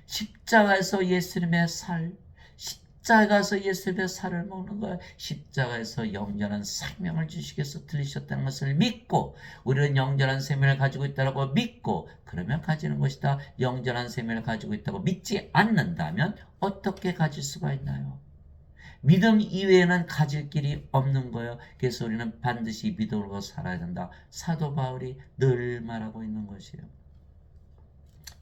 십자가에서 예수님의 십자가에서 예수님의 살을 먹는 거야. 십자가에서 영원한 생명을 주시기 위해서 들리셨다는 것을 믿고 우리는 영원한 생명을 가지고 있다고 믿고 그러면 가지는 것이다. 영원한 생명을 가지고 있다고 믿지 않는다면 어떻게 가질 수가 있나요? 믿음 이외에는 가질 길이 없는 거예요. 그래서 우리는 반드시 믿음으로 살아야 된다. 사도 바울이 늘 말하고 있는 것이에요.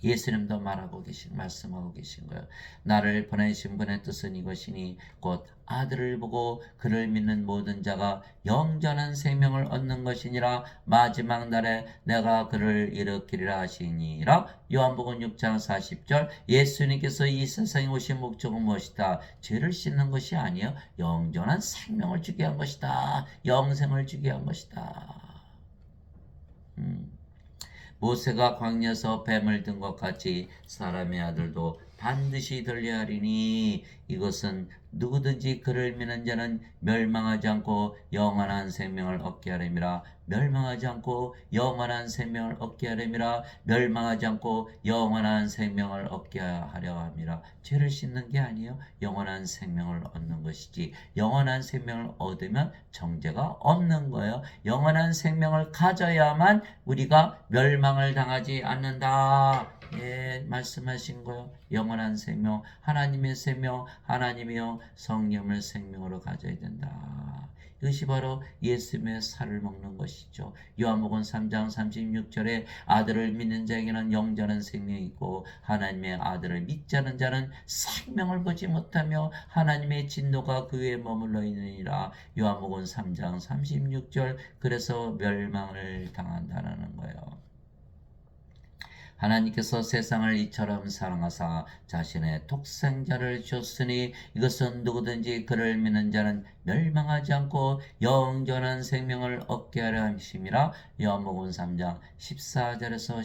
예수님도 말씀하고 계신 거예요. 나를 보내신 분의 뜻은 이것이니 곧 아들을 보고 그를 믿는 모든 자가 영전한 생명을 얻는 것이니라. 마지막 날에 내가 그를 일으키리라 하시니라. 요한복음 6장 40절 예수님께서 이 세상에 오신 목적은 무엇이다? 죄를 씻는 것이 아니요 영전한 생명을 주게 한 것이다. 영생을 주게 한 것이다. 모세가 광야에서 뱀을 든 것 같이 사람의 아들도 반드시 들려하리니 이것은 누구든지 그를 믿는 자는 멸망하지 않고 영원한 생명을 얻게 하려니라. 멸망하지 않고 영원한 생명을 얻게 하려니라. 멸망하지 않고 영원한 생명을 얻게 하려 함이라. 죄를 씻는 게 아니에요. 영원한 생명을 얻는 것이지. 영원한 생명을 얻으면 정죄가 없는 거예요. 영원한 생명을 가져야만 우리가 멸망을 당하지 않는다. 예, 말씀하신 거요. 영원한 생명, 하나님의 생명, 하나님이요 성령을 생명으로 가져야 된다. 이것이 바로 예수님의 살을 먹는 것이죠. 요한복음 3장 36절에 아들을 믿는 자에게는 영원한 생명이 있고 하나님의 아들을 믿지 않는 자는 생명을 보지 못하며 하나님의 진노가 그 위에 머물러 있느니라. 요한복음 3장 36절 그래서 멸망을 당한다는 거예요. 하나님께서 세상을 이처럼 사랑하사 자신의 독생자를 주셨으니 이것은 누구든지 그를 믿는 자는 멸망하지 않고 영원한 생명을 얻게 하려 함이라. 요한복음 3장 14절에서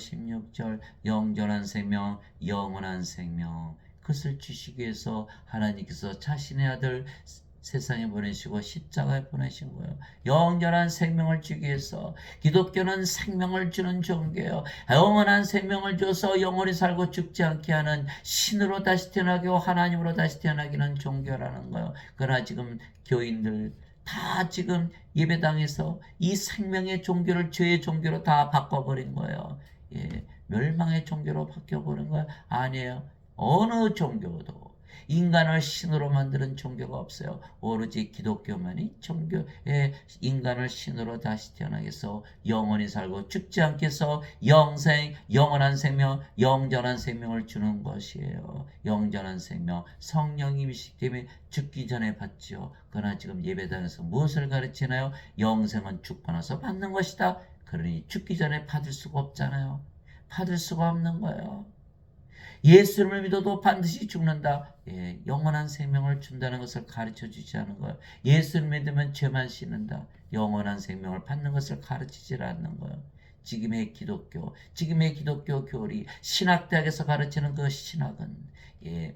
16절 영원한 생명, 영원한 생명 그것을 주시기 위해서 하나님께서 자신의 아들 세상에 보내시고 십자가에 보내신 거예요. 영원한 생명을 주기 위해서. 기독교는 생명을 주는 종교예요. 영원한 생명을 줘서 영원히 살고 죽지 않게 하는 신으로 다시 태어나고 하나님으로 다시 태어나기는 종교라는 거예요. 그러나 지금 교인들 다 지금 예배당에서 이 생명의 종교를 죄의 종교로 다 바꿔버린 거예요. 예, 멸망의 종교로 바뀌어버린 거예요. 아니에요. 어느 종교도 인간을 신으로 만드는 종교가 없어요. 오로지 기독교만이 종교에 인간을 신으로 다시 태어나게 해서 영원히 살고 죽지 않게 해서 영생, 영원한 생명, 영전한 생명을 주는 것이에요. 영전한 생명, 성령님이시기 때문에 죽기 전에 받지요. 그러나 지금 예배당에서 무엇을 가르치나요? 영생은 죽고 나서 받는 것이다. 그러니 죽기 전에 받을 수가 없잖아요. 받을 수가 없는 거예요. 예수님을 믿어도 반드시 죽는다. 예, 영원한 생명을 준다는 것을 가르쳐 주지 않은 거예요. 예수를 믿으면 죄만 씻는다. 영원한 생명을 받는 것을 가르치지 않는 거예요. 지금의 기독교 교리, 신학대학에서 가르치는 그 신학은 예,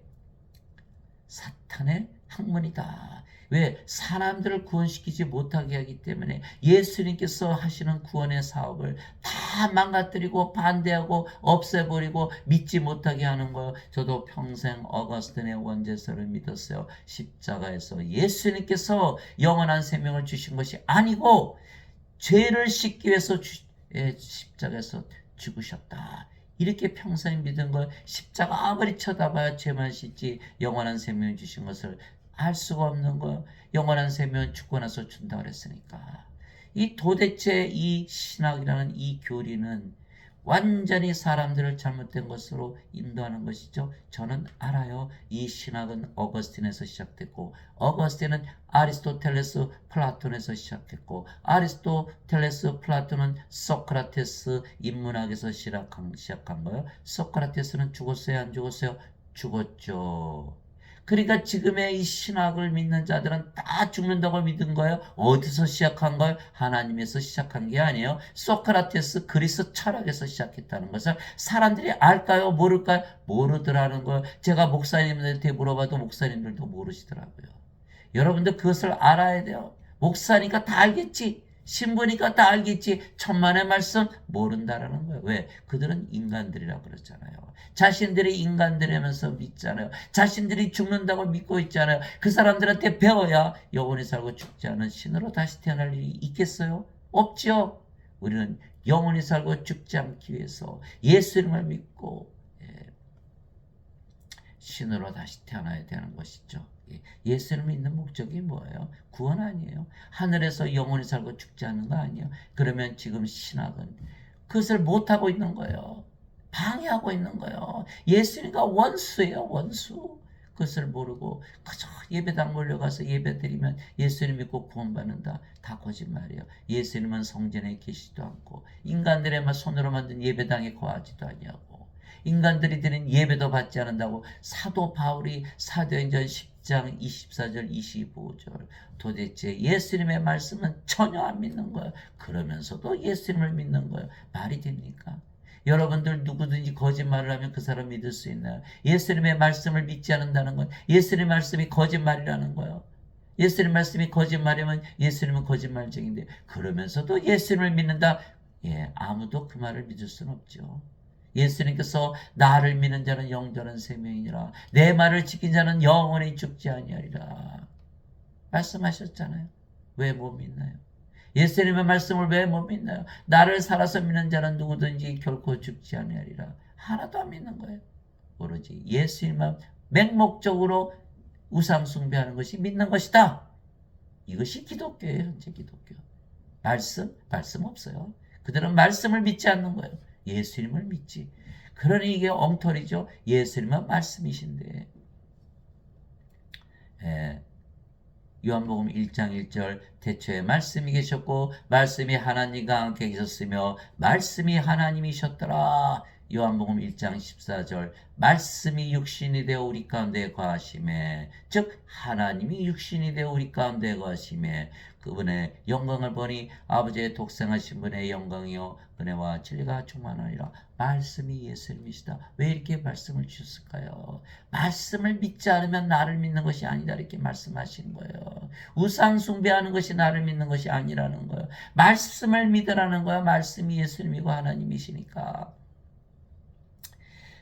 사탄의 학문이다. 왜? 사람들을 구원시키지 못하게 하기 때문에 예수님께서 하시는 구원의 사업을 다 망가뜨리고 반대하고 없애버리고 믿지 못하게 하는 거예요. 저도 평생 어거스틴의 원죄서를 믿었어요. 십자가에서 예수님께서 영원한 생명을 주신 것이 아니고 죄를 씻기 위해서 십자가에서 죽으셨다. 이렇게 평생 믿은 걸 십자가 아무리 쳐다봐야 죄만 씻지 영원한 생명을 주신 것을 알 수가 없는 거예요. 영원한 생명은 죽고 나서 준다 그랬으니까. 이 도대체 이 신학이라는 이 교리는 완전히 사람들을 잘못된 것으로 인도하는 것이죠. 저는 알아요. 이 신학은 어거스틴에서 시작됐고, 어거스틴은 아리스토텔레스, 플라톤에서 시작했고, 아리스토텔레스, 플라톤은 소크라테스 인문학에서 시작한 거예요. 소크라테스는 죽었어요? 안 죽었어요? 죽었죠. 그러니까 지금의 이 신학을 믿는 자들은 다 죽는다고 믿은 거예요. 어디서 시작한 거예요? 하나님에서 시작한 게 아니에요. 소크라테스 그리스 철학에서 시작했다는 것을 사람들이 알까요? 모를까요? 모르더라는 거예요. 제가 목사님들한테 물어봐도 목사님들도 모르시더라고요. 여러분들 그것을 알아야 돼요. 목사니까 다 알겠지. 신부니까 다 알겠지. 천만의 말씀 모른다라는 거예요. 왜? 그들은 인간들이라고 그러잖아요. 자신들이 인간들이면서 믿잖아요. 자신들이 죽는다고 믿고 있잖아요. 그 사람들한테 배워야 영원히 살고 죽지 않은 신으로 다시 태어날 일이 있겠어요? 없죠. 우리는 영원히 살고 죽지 않기 위해서 예수님을 믿고 신으로 다시 태어나야 되는 것이죠. 예수를 믿는 목적이 뭐예요? 구원 아니에요. 하늘에서 영원히 살고 죽지 않는 거 아니에요. 그러면 지금 신학은 그것을 못하고 있는 거예요. 방해하고 있는 거예요. 예수님과 원수예요. 원수. 그것을 모르고 그저 예배당 몰려가서 예배드리면 예수님 믿고 구원받는다. 다 거짓말이에요. 예수님은 성전에 계시지도 않고 인간들의 손으로 만든 예배당에 거하지도 아니하고 인간들이 드린 예배도 받지 않는다고 사도 바울이 사도행전 10장 24절 25절 도대체 예수님의 말씀은 전혀 안 믿는 거예요. 그러면서도 예수님을 믿는 거예요. 말이 됩니까? 여러분들 누구든지 거짓말을 하면 그 사람 믿을 수 있나요? 예수님의 말씀을 믿지 않는다는 건 예수님의 말씀이 거짓말이라는 거예요. 예수님 말씀이 거짓말이면 예수님은 거짓말쟁인데 그러면서도 예수님을 믿는다? 아무도 그 말을 믿을 수는 없죠. 예수님께서 나를 믿는 자는 영원한 생명이니라 내 말을 지킨 자는 영원히 죽지 아니하리라 말씀하셨잖아요. 왜 못 믿나요? 예수님의 말씀을 왜 못 믿나요? 나를 살아서 믿는 자는 누구든지 결코 죽지 아니하리라. 하나도 안 믿는 거예요. 오로지 예수님만 맹목적으로 우상 숭배하는 것이 믿는 것이다. 이것이 기독교예요. 현재 기독교. 말씀 없어요. 그들은 말씀을 믿지 않는 거예요. 예수님을 믿지. 그러니 이게 엉터리죠. 예수님은 말씀이신데. 요한복음 1장 1절 태초에 말씀이 계셨고 말씀이 하나님과 함께 계셨으며 말씀이 하나님이셨더라. 요한복음 1장 14절 말씀이 육신이 되어 우리 가운데 거하심에 즉 하나님이 육신이 되어 우리 가운데 거하심에 그분의 영광을 보니 아버지의 독생하신 분의 영광이요 은혜와 진리가 충만하니라. 말씀이 예수님이시다. 왜 이렇게 말씀을 주셨을까요? 말씀을 믿지 않으면 나를 믿는 것이 아니다 이렇게 말씀하신 거예요. 우상 숭배하는 것이 나를 믿는 것이 아니라는 거예요. 말씀을 믿으라는 거야. 말씀이 예수님이고 하나님이시니까.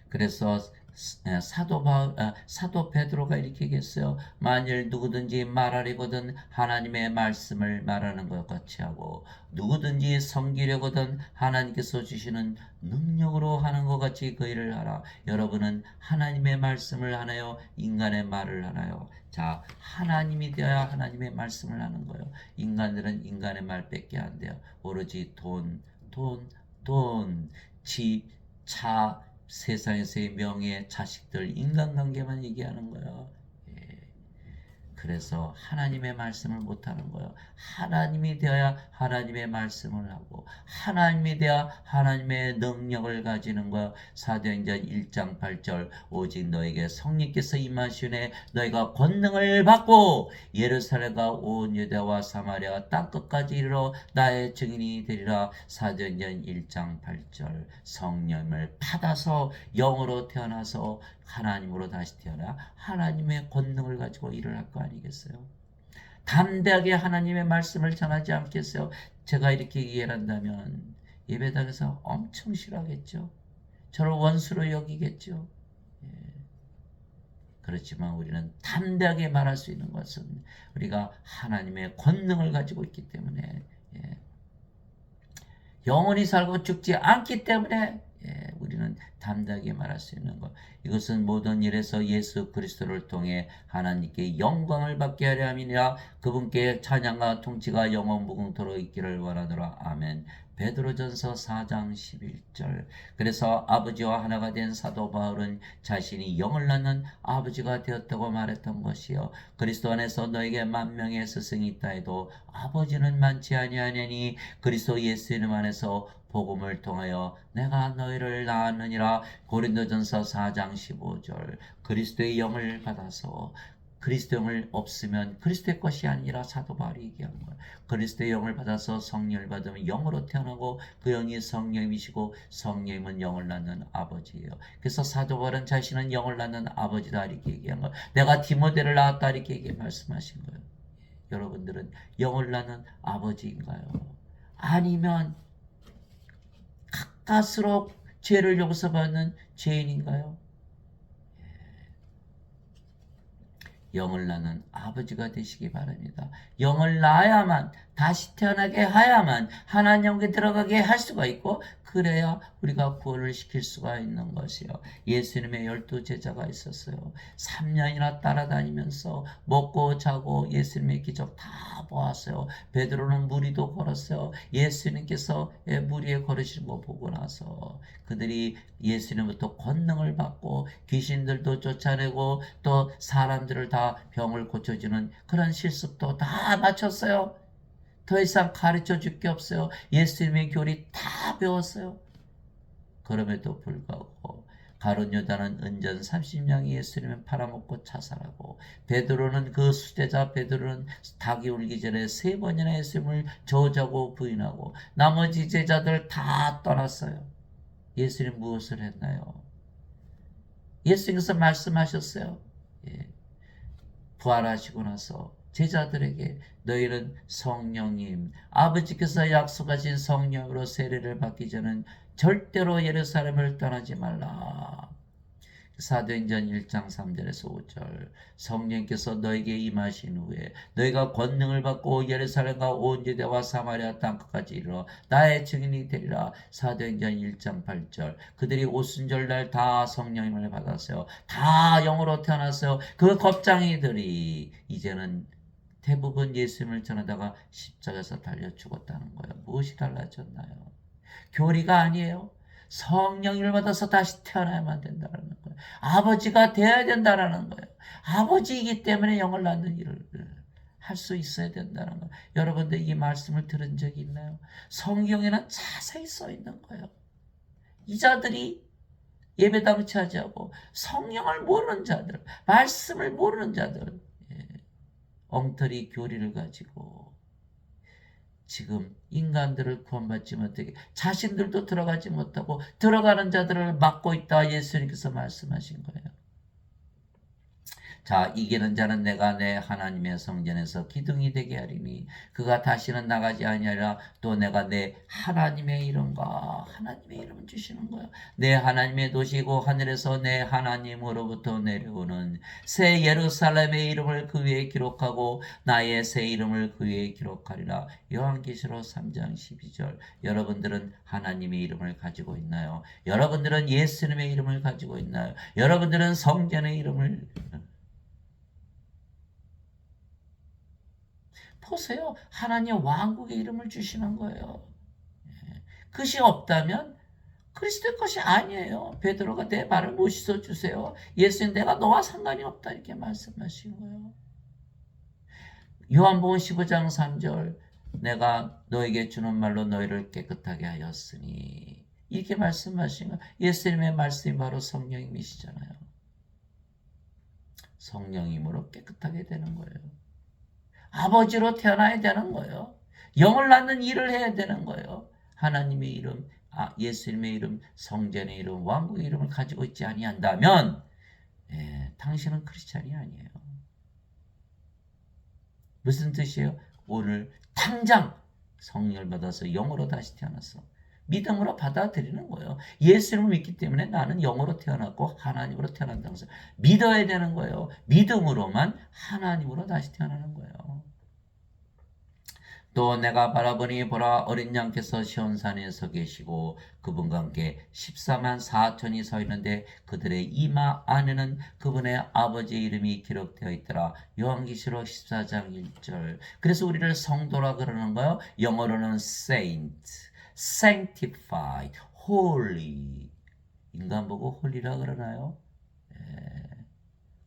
그래서 사도 베드로가 이렇게 얘기했어요. 만일 누구든지 말하려거든 하나님의 말씀을 말하는 것 같이 하고 누구든지 섬기려거든 하나님께서 주시는 능력으로 하는 것 같이 그 일을 하라. 여러분은 하나님의 말씀을 하나요? 인간의 말을 하나요? 자, 하나님이 되어야 하나님의 말씀을 하는 거예요. 인간들은 인간의 말밖에 안 돼요. 오로지 돈, 집, 차, 세상에서의 명예, 자식들, 인간관계만 얘기하는 거예요. 그래서 하나님의 말씀을 못하는 거예요. 하나님이 되어야 하나님의 말씀을 하고 하나님이 되어야 하나님의 능력을 가지는 거예요. 사도행전 1장 8절 오직 너에게 성령께서 임하시네 너희가 권능을 받고 예루살렘과 온 유대와 사마리아 땅끝까지 이르러 나의 증인이 되리라. 사도행전 1장 8절 성령을 받아서 영으로 태어나서 하나님으로 다시 태어나 하나님의 권능을 가지고 일을 할 거 아니겠어요? 담대하게 하나님의 말씀을 전하지 않겠어요? 제가 이렇게 이해를 한다면 예배당에서 엄청 싫어하겠죠. 저를 원수로 여기겠죠. 예. 그렇지만 우리는 담대하게 말할 수 있는 것은 우리가 하나님의 권능을 가지고 있기 때문에, 예. 영원히 살고 죽지 않기 때문에, 예, 우리는 담대하게 말할 수 있는 것. 이것은 모든 일에서 예수 그리스도를 통해 하나님께 영광을 받게 하려 함이니라. 그분께 찬양과 통치가 영원 무궁토록 있기를 원하노라. 아멘. 베드로전서 4장 11절. 그래서 아버지와 하나가 된 사도 바울은 자신이 영을 낳는 아버지가 되었다고 말했던 것이요. 그리스도 안에서 너에게 만명의 스승이 있다 해도 아버지는 많지 아니하냐니 그리스도 예수 이름 안에서 복음을 통하여 내가 너희를 낳았느니라. 고린도전서 4장 15절. 그리스도의 영을 받아서 그리스도의 영을 없으면 그리스도의 것이 아니라 사도 바울이 얘기한 거예요. 그리스도의 영을 받아서 성령을 받으면 영으로 태어나고 그 영이 성령이시고 성령은 영을 낳는 아버지예요. 그래서 사도 바울은 자신은 영을 낳는 아버지다 이렇게 얘기한 거예요. 내가 디모데를 낳았다 이렇게 말씀하신 거예요. 여러분들은 영을 낳는 아버지인가요? 아니면 가까스로 죄를 용서받는 죄인인가요? 영을 낳는 아버지가 되시기 바랍니다. 영을 낳아야만, 다시 태어나게 하야만 하나님께 들어가게 할 수가 있고, 그래야 우리가 구원을 시킬 수가 있는 것이요. 예수님의 12제자가 있었어요. 3년이나 따라다니면서 먹고 자고 예수님의 기적 다 보았어요. 베드로는 무리도 걸었어요. 예수님께서 물 위에 걸으시는 거 보고 나서 그들이 예수님부터 권능을 받고 귀신들도 쫓아내고 또 사람들을 다 병을 고쳐주는 그런 실습도 다 마쳤어요. 더 이상 가르쳐 줄 게 없어요. 예수님의 교리 다 배웠어요. 그럼에도 불구하고 가룟 유다는 은전 30냥이 예수님을 팔아먹고 자살하고 베드로는 그 수제자 베드로는 닭이 울기 전에 3번이나 예수님을 저주하고 부인하고 나머지 제자들 다 떠났어요. 예수님 무엇을 했나요? 예수님께서 말씀하셨어요. 예. 부활하시고 나서 제자들에게 너희는 성령님, 아버지께서 약속하신 성령으로 세례를 받기 전은 절대로 예루살렘을 떠나지 말라. 사도행전 1장 3절에서 5절. 성령께서 너에게 임하신 후에 너희가 권능을 받고 예루살렘과 온 유대와 사마리아 땅끝까지 이르러 나의 증인이 되리라. 사도행전 1장 8절. 그들이 오순절날 다 성령님을 받았어요. 다 영으로 태어났어요. 그 겁쟁이들이 이제는 대부분 예수님을 전하다가 십자가에서 달려 죽었다는 거예요. 무엇이 달라졌나요? 교리가 아니에요. 성령을 받아서 다시 태어나야만 된다는 거예요. 아버지가 되어야 된다는 거예요. 아버지이기 때문에 영을 낳는 일을 할 수 있어야 된다는 거예요. 여러분들 이 말씀을 들은 적이 있나요? 성경에는 자세히 써 있는 거예요. 이 자들이 예배당을 차지하고 성령을 모르는 자들, 말씀을 모르는 자들, 엉터리 교리를 가지고 지금 인간들을 구원받지 못하게 자신들도 들어가지 못하고 들어가는 자들을 막고 있다 예수님께서 말씀하신 거예요. 자, 이기는 자는 내가 내 하나님의 성전에서 기둥이 되게 하리니 그가 다시는 나가지 아니하리라. 또 내가 내 하나님의 이름과 하나님의 이름을 주시는 거예요. 내 하나님의 도시고 하늘에서 내 하나님으로부터 내려오는 새 예루살렘의 이름을 그 위에 기록하고 나의 새 이름을 그 위에 기록하리라. 요한계시록 3장 12절. 여러분들은 하나님의 이름을 가지고 있나요? 여러분들은 예수님의 이름을 가지고 있나요? 여러분들은 성전의 이름을 보세요. 하나님 왕국의 이름을 주시는 거예요. 그것이 없다면 그리스도의 것이 아니에요. 베드로가 내 발을 못 씻어 주세요. 예수님 내가 너와 상관이 없다 이렇게 말씀하신 거예요. 요한복음 15장 3절 내가 너에게 주는 말로 너희를 깨끗하게 하였으니 이렇게 말씀하신 거예요. 예수님의 말씀이 바로 성령님이시잖아요. 성령님으로 깨끗하게 되는 거예요. 아버지로 태어나야 되는 거예요. 영을 낳는 일을 해야 되는 거예요. 하나님의 이름, 예수님의 이름, 성전의 이름, 왕국의 이름을 가지고 있지 아니한다면 예, 당신은 크리스찬이 아니에요. 무슨 뜻이에요? 오늘 당장 성령을 받아서 영으로 다시 태어났어. 믿음으로 받아들이는 거예요. 예수를 믿기 때문에 나는 영으로 태어났고 하나님으로 태어난다는 것을 믿어야 되는 거예요. 믿음으로만 하나님으로 다시 태어나는 거예요. 또 내가 바라보니 보라 어린 양께서 시온산에 서 계시고 그분과 함께 14만 4천이 서 있는데 그들의 이마 안에는 그분의 아버지의 이름이 기록되어 있더라. 요한계시록 14장 1절. 그래서 우리를 성도라 그러는 거예요. 영어로는 saint, sanctified, holy. 인간 보고 홀리라 그러나요? 예.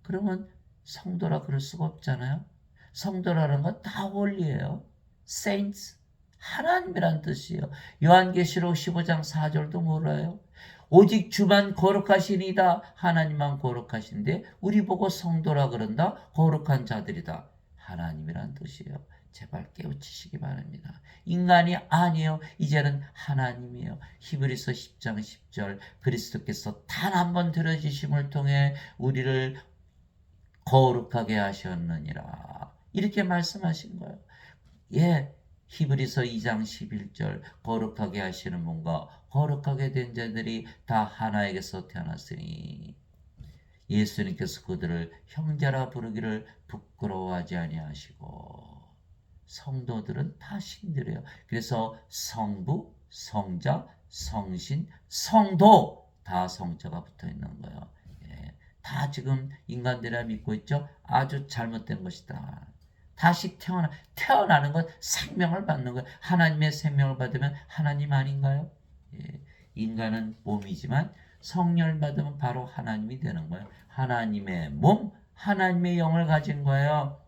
그러면 성도라 그럴 수가 없잖아요. 성도라는 건 다 홀리예요. saints, 하나님이란 뜻이에요. 요한계시록 15장 4절도 몰라요. 오직 주만 거룩하시니다. 하나님만 거룩하신데 우리 보고 성도라 그런다. 거룩한 자들이다. 하나님이란 뜻이에요. 제발 깨우치시기 바랍니다. 인간이 아니에요. 이제는 하나님이에요. 히브리서 10장 10절 그리스도께서 단 한 번 들어주심을 통해 우리를 거룩하게 하셨느니라. 이렇게 말씀하신 거예요. 예, 히브리서 2장 11절 거룩하게 하시는 분과 거룩하게 된 자들이 다 하나에게서 태어났으니 예수님께서 그들을 형제라 부르기를 부끄러워하지 아니하시고 성도들은 다 신들이에요. 그래서 성부, 성자, 성신, 성도 다 성자가 붙어 있는 거예요. 예, 다 지금 인간들이 믿고 있죠. 아주 잘못된 것이다. 다시 태어나는 건 생명을 받는 거예요. 하나님의 생명을 받으면 하나님 아닌가요? 예, 인간은 몸이지만 성령을 받으면 바로 하나님이 되는 거예요. 하나님의 몸, 하나님의 영을 가진 거예요.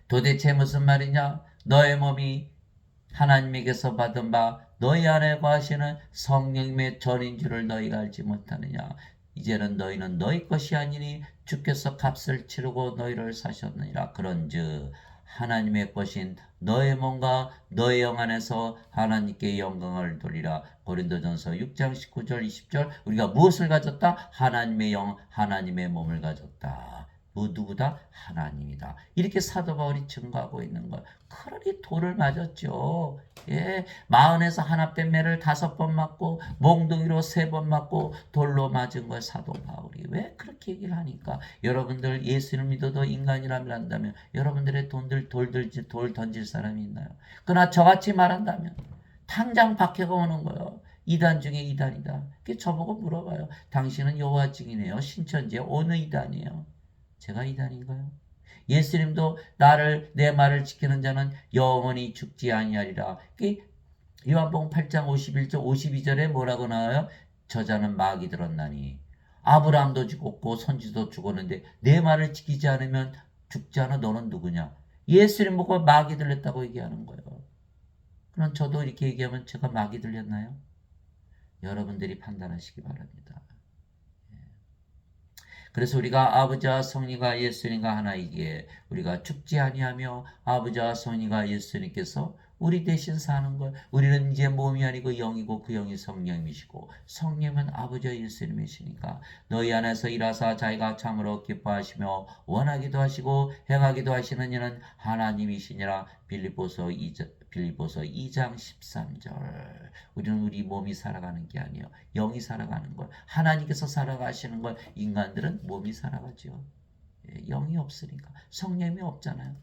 도대체 무슨 말이냐? 너의 몸이 하나님에게서 받은 바 너희 안에 거하시는 성령님의 전인 줄을 너희가 알지 못하느냐? 이제는 너희는 너희 것이 아니니 주께서 값을 치르고 너희를 사셨느니라. 그런즉 하나님의 것인 너의 몸과 너의 영 안에서 하나님께 영광을 돌리라. 고린도전서 6장 19절 20절 우리가 무엇을 가졌다? 하나님의 영, 하나님의 몸을 가졌다. 누구다? 하나님이다. 이렇게 사도 바울이 증거하고 있는 거예요. 그러니 돌을 맞았죠. 예, 마흔에서 하나 뺀 매를 5번 맞고 몽둥이로 3번 맞고 돌로 맞은 걸 사도 바울이 왜 그렇게 얘기를 하니까 여러분들 예수를 믿어도 인간이라면 한다면 여러분들의 돌 던질 사람이 있나요? 그러나 저같이 말한다면 당장 박해가 오는 거예요. 이단 중에 이단이다. 저보고 물어봐요. 당신은 여호와 증인이에요. 신천지에 어느 이단이에요? 제가 이단인가요? 예수님도 내 말을 지키는 자는 영원히 죽지 아니하리라. 요한복음 8장 51절 52절에 뭐라고 나와요? 저자는 마귀 들었나니 아브라함도 죽었고 선지도 죽었는데 내 말을 지키지 않으면 죽지 않아. 너는 누구냐? 예수님 보고 마귀 들렸다고 얘기하는 거예요. 그럼 저도 이렇게 얘기하면 제가 마귀 들렸나요? 여러분들이 판단하시기 바랍니다. 그래서 우리가 아버지와 성령과 예수님과 하나이기에 우리가 죽지 아니하며 아버지와 성령과 예수님께서 우리 대신 사는 것. 우리는 이제 몸이 아니고 영이고 그 영이 성령이시고 성령은 아버지와 예수님이시니까 너희 안에서 일하사 자기가 참으로 기뻐하시며 원하기도 하시고 행하기도 하시는 이는 하나님이시니라. 빌립보서 2장 13절. 우리는 우리 몸이 살아가는 게 아니에요. 영이 살아가는 걸. 하나님께서 살아가시는 걸. 인간들은 몸이 살아가죠. 영이 없으니까. 성령이 없잖아요.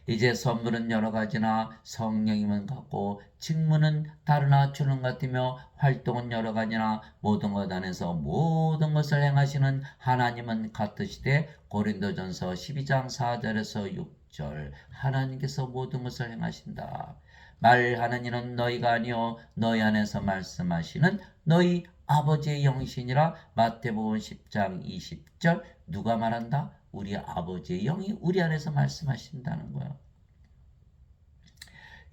이제 선물은 여러 가지나 성령님은 같고 직무는 다르나 주는 같으며 활동은 여러 가지나 모든 것 안에서 모든 것을 행하시는 하나님은 같으시되 고린도전서 12장 4절에서 6절 하나님께서 모든 것을 행하신다. 말하는 이는 너희가 아니요 너희 안에서 말씀하시는 너희 아버지의 영이시니라. 마태복음 10장 20절 누가 말한다? 우리 아버지의 영이 우리 안에서 말씀하신다는 거예요.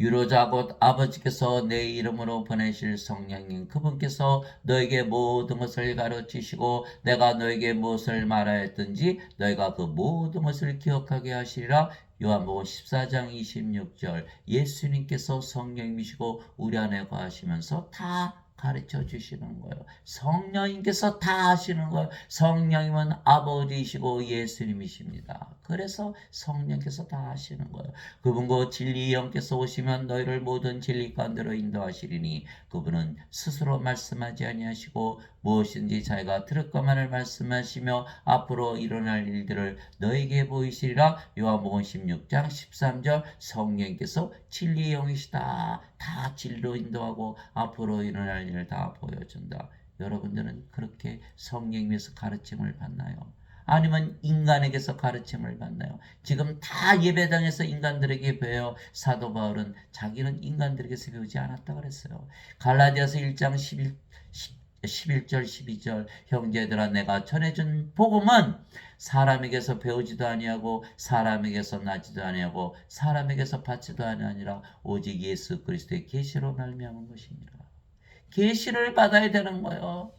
유로자 곧 아버지께서 내 이름으로 보내실 성령님 그분께서 너에게 모든 것을 가르치시고 내가 너에게 무엇을 말하였든지 너희가 그 모든 것을 기억하게 하시리라. 요한복음 14장 26절 예수님께서 성령이시고 우리 안에 거하시면서 다 가르쳐 주시는 거예요. 성령님께서 다 하시는 거예요. 성령님은 아버지이시고 예수님이십니다. 그래서 성령께서 다 하시는 거예요. 그분 곧 진리의 영께서 오시면 너희를 모든 진리 가운데로 인도하시리니 그분은 스스로 말씀하지 아니하시고 무엇인지 자기가 들을 것만을 말씀하시며 앞으로 일어날 일들을 너에게 보이시리라. 요한복음 16장 13절. 성령께서 진리의 영이시다. 다 진리로 인도하고 앞으로 일어날 일을 다 보여준다. 여러분들은 그렇게 성령님에서 가르침을 받나요? 아니면 인간에게서 가르침을 받나요? 지금 다 예배당에서 인간들에게 배워. 사도 바울은 자기는 인간들에게서 배우지 않았다 그랬어요. 갈라디아서 1장 11절 12절. 형제들아 내가 전해준 복음은 사람에게서 배우지도 아니하고 사람에게서 나지도 아니하고 사람에게서 받지도 아니하니라 오직 예수 그리스도의 계시로 말미암은 것이니라. 계시를 받아야 되는 거예요.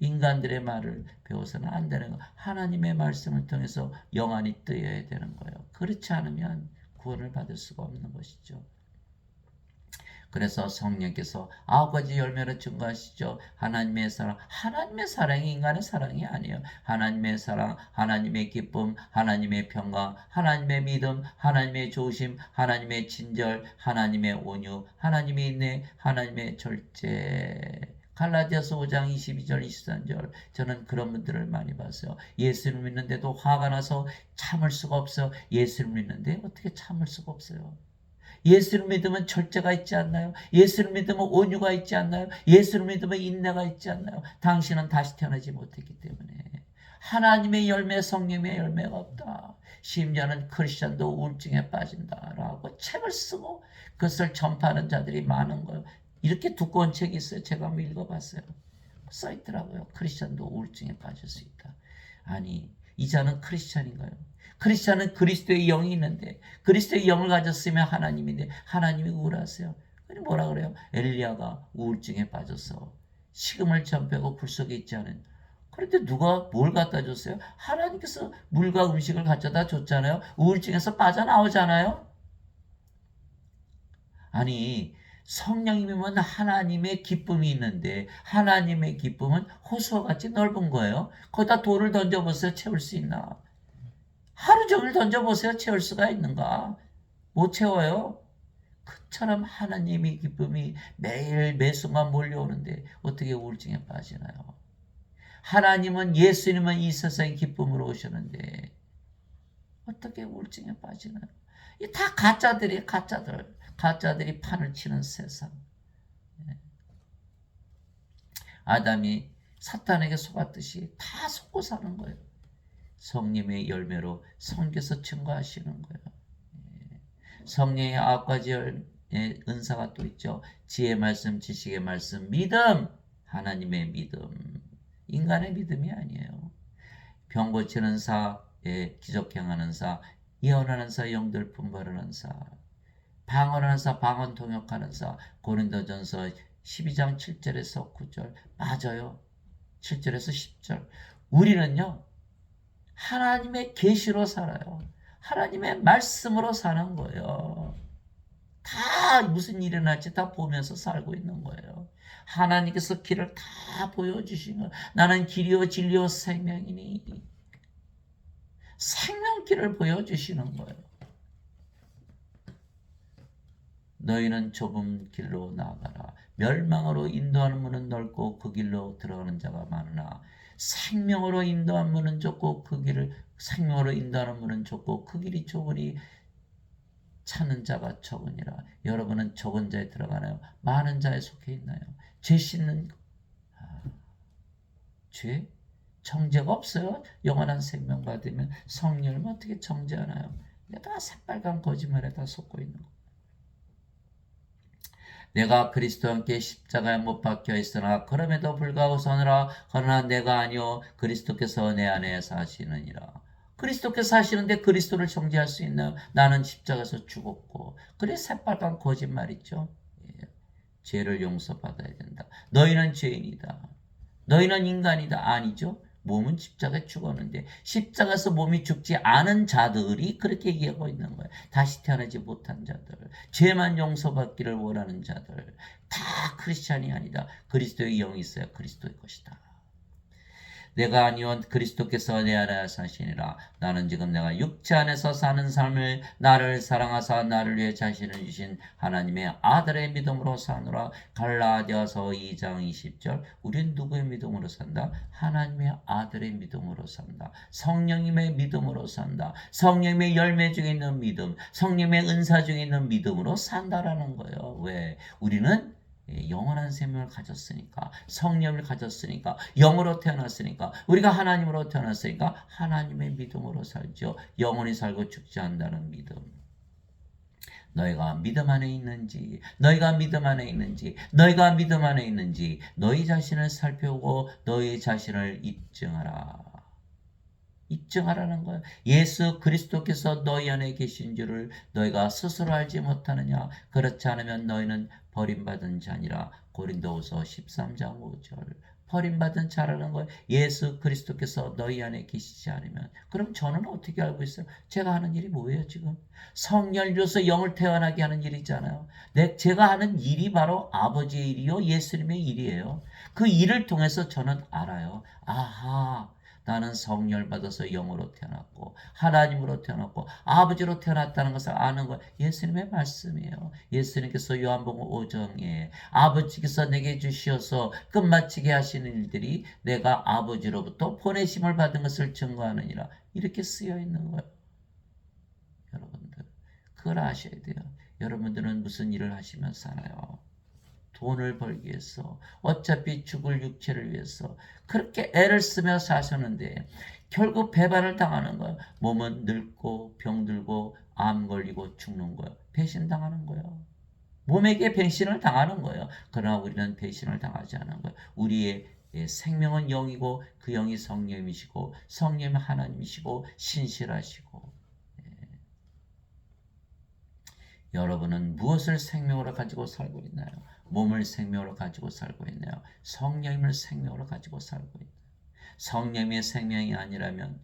인간들의 말을 배워서는 안 되는 거예요. 하나님의 말씀을 통해서 영안이 뜨여야 되는 거예요. 그렇지 않으면 구원을 받을 수가 없는 것이죠. 그래서 성령께서 9가지 열매로 증거하시죠. 하나님의 사랑. 하나님의 사랑이 인간의 사랑이 아니에요. 하나님의 사랑, 하나님의 기쁨, 하나님의 평강, 하나님의 믿음, 하나님의 조심, 하나님의 친절, 하나님의 온유, 하나님의 인내, 하나님의 절제. 갈라디아서 5장 22절 23절. 저는 그런 분들을 많이 봤어요. 예수를 믿는데도 화가 나서 참을 수가 없어요. 예수를 믿는데 어떻게 참을 수가 없어요. 예수를 믿으면 절제가 있지 않나요? 예수를 믿으면 온유가 있지 않나요? 예수를 믿으면 인내가 있지 않나요? 당신은 다시 태어나지 못했기 때문에 하나님의 열매, 성령의 열매가 없다. 심지어는 크리스천도 우울증에 빠진다라고 책을 쓰고 그것을 전파하는 자들이 많은 거예요. 이렇게 두꺼운 책이 있어요. 제가 한번 읽어봤어요. 써있더라고요. 크리스천도 우울증에 빠질 수 있다. 아니, 이 자는 크리스천인가요? 크리스천은 그리스도의 영이 있는데 그리스도의 영을 가졌으면 하나님인데 하나님이 우울하세요. 뭐라 그래요? 엘리야가 우울증에 빠져서 식음을 전폐하고 굴 속에 있지 않은. 그런데 누가 뭘 갖다 줬어요? 하나님께서 물과 음식을 가져다 줬잖아요. 우울증에서 빠져나오잖아요. 아니 성령님이면 하나님의 기쁨이 있는데 하나님의 기쁨은 호수와 같이 넓은 거예요. 거기다 돌을 던져보세요. 채울 수 있나? 하루 종일 던져보세요. 채울 수가 있는가? 못 채워요. 그처럼 하나님의 기쁨이 매일 매순간 몰려오는데 어떻게 우울증에 빠지나요? 하나님은 예수님은 이 세상의 기쁨으로 오셨는데 어떻게 우울증에 빠지나요? 이 다 가짜들이에요. 가짜들. 가짜들이 판을 치는 세상. 아담이 사탄에게 속았듯이 다 속고 사는 거예요. 성령의 열매로 성경에서 증거하시는 거예요. 성령의 9가지 은사가 또 있죠. 지혜의 말씀, 지식의 말씀, 믿음, 하나님의 믿음. 인간의 믿음이 아니에요. 병 고치는 사, 기적 행하는 사, 예언하는 사, 영들 분별하는 사, 방언하는 사, 방언 통역하는 사. 고린도전서 12장 7절에서 9절. 맞아요. 7절에서 10절. 우리는요. 하나님의 계시로 살아요. 하나님의 말씀으로 사는 거예요. 다 무슨 일이 날지 다 보면서 살고 있는 거예요. 하나님께서 길을 다 보여주신 거예요. 나는 길이요 진리요 생명이니 생명길을 보여주시는 거예요. 너희는 좁은 길로 나아가라. 멸망으로 인도하는 문은 넓고 그 길로 들어가는 자가 많으나 생명으로 인도하는 문은 좁고 그 길을 생명으로 인도하는 문은 좁고 그 길이 좁으니 찾는 자가 적으니라. 여러분은 적은 자에 들어가나요? 많은 자에 속해 있나요? 죄 씻는 죄? 정죄가 없어요. 영원한 생명 받으면 성령을 어떻게 정죄하나요? 다 새빨간 거짓말에 다 속고 있는 거. 내가 그리스도와 함께 십자가에 못 박혀 있으나 그럼에도 불구하고 서느라 그러나 내가 아니요 그리스도께서 내 안에 사시느니라. 그리스도께서 사시는데 그리스도를 정죄할 수 있나요? 나는 십자가에서 죽었고. 그래 새빨간 거짓말 있죠. 죄를 용서받아야 된다. 너희는 죄인이다. 너희는 인간이다. 아니죠. 몸은 십자가에 죽었는데 십자가에서 몸이 죽지 않은 자들이 그렇게 얘기하고 있는 거예요. 다시 태어나지 못한 자들, 죄만 용서받기를 원하는 자들, 다 크리스찬이 아니다. 그리스도의 영이 있어야 그리스도의 것이다. 내가 아니온 그리스도께서 내 안에 사시니라. 나는 지금 내가 육체 안에서 사는 삶을 나를 사랑하사 나를 위해 자신을 주신 하나님의 아들의 믿음으로 사노라. 갈라디아서 2장 20절. 우린 누구의 믿음으로 산다? 하나님의 아들의 믿음으로 산다. 성령님의 믿음으로 산다. 성령님의 열매 중에 있는 믿음, 성령님의 은사 중에 있는 믿음으로 산다라는 거예요. 왜? 우리는 영원한 생명을 가졌으니까, 성령을 가졌으니까, 영으로 태어났으니까, 우리가 하나님으로 태어났으니까 하나님의 믿음으로 살죠. 영원히 살고 죽지 않는다는 믿음. 너희가 믿음 안에 있는지, 너희가 믿음 안에 있는지, 너희가 믿음 안에 있는지 너희 자신을 살펴보고 너희 자신을 입증하라. 입증하라는 거예요. 예수 그리스도께서 너희 안에 계신 줄을 너희가 스스로 알지 못하느냐? 그렇지 않으면 너희는 버림받은 자니라. 고린도후서 13장 5절. 버림받은 자라는 거예요. 예수 그리스도께서 너희 안에 계시지 않으면. 그럼 저는 어떻게 알고 있어요? 제가 하는 일이 뭐예요 지금? 성령을 줘서 영을 태어나게 하는 일이잖아요. 제가 하는 일이 바로 아버지의 일이요 예수님의 일이에요. 그 일을 통해서 저는 알아요. 아하, 나는 성령을 받아서 영으로 태어났고 하나님으로 태어났고 아버지로 태어났다는 것을 아는 거 예수님의 말씀이에요. 예수님께서 요한복음 5장에 아버지께서 내게 주시어서 끝마치게 하시는 일들이 내가 아버지로부터 보내심을 받은 것을 증거하느니라. 이렇게 쓰여 있는 거예요. 여러분들 그걸 아셔야 돼요. 여러분들은 무슨 일을 하시면 사나요? 돈을 벌기 위해서, 어차피 죽을 육체를 위해서 그렇게 애를 쓰며 사셨는데 결국 배반을 당하는 거예요. 몸은 늙고 병들고 암 걸리고 죽는 거예요. 배신당하는 거예요. 몸에게 배신을 당하는 거예요. 그러나 우리는 배신을 당하지 않은 거예요. 우리의 생명은 영이고 그 영이 성령이시고 성령이 하나님이시고 신실하시고. 여러분은 무엇을 생명으로 가지고 살고 있나요? 몸을 생명으로 가지고 살고 있나요? 성령님을 생명으로 가지고 살고 있나요? 성령님의 생명이 아니라면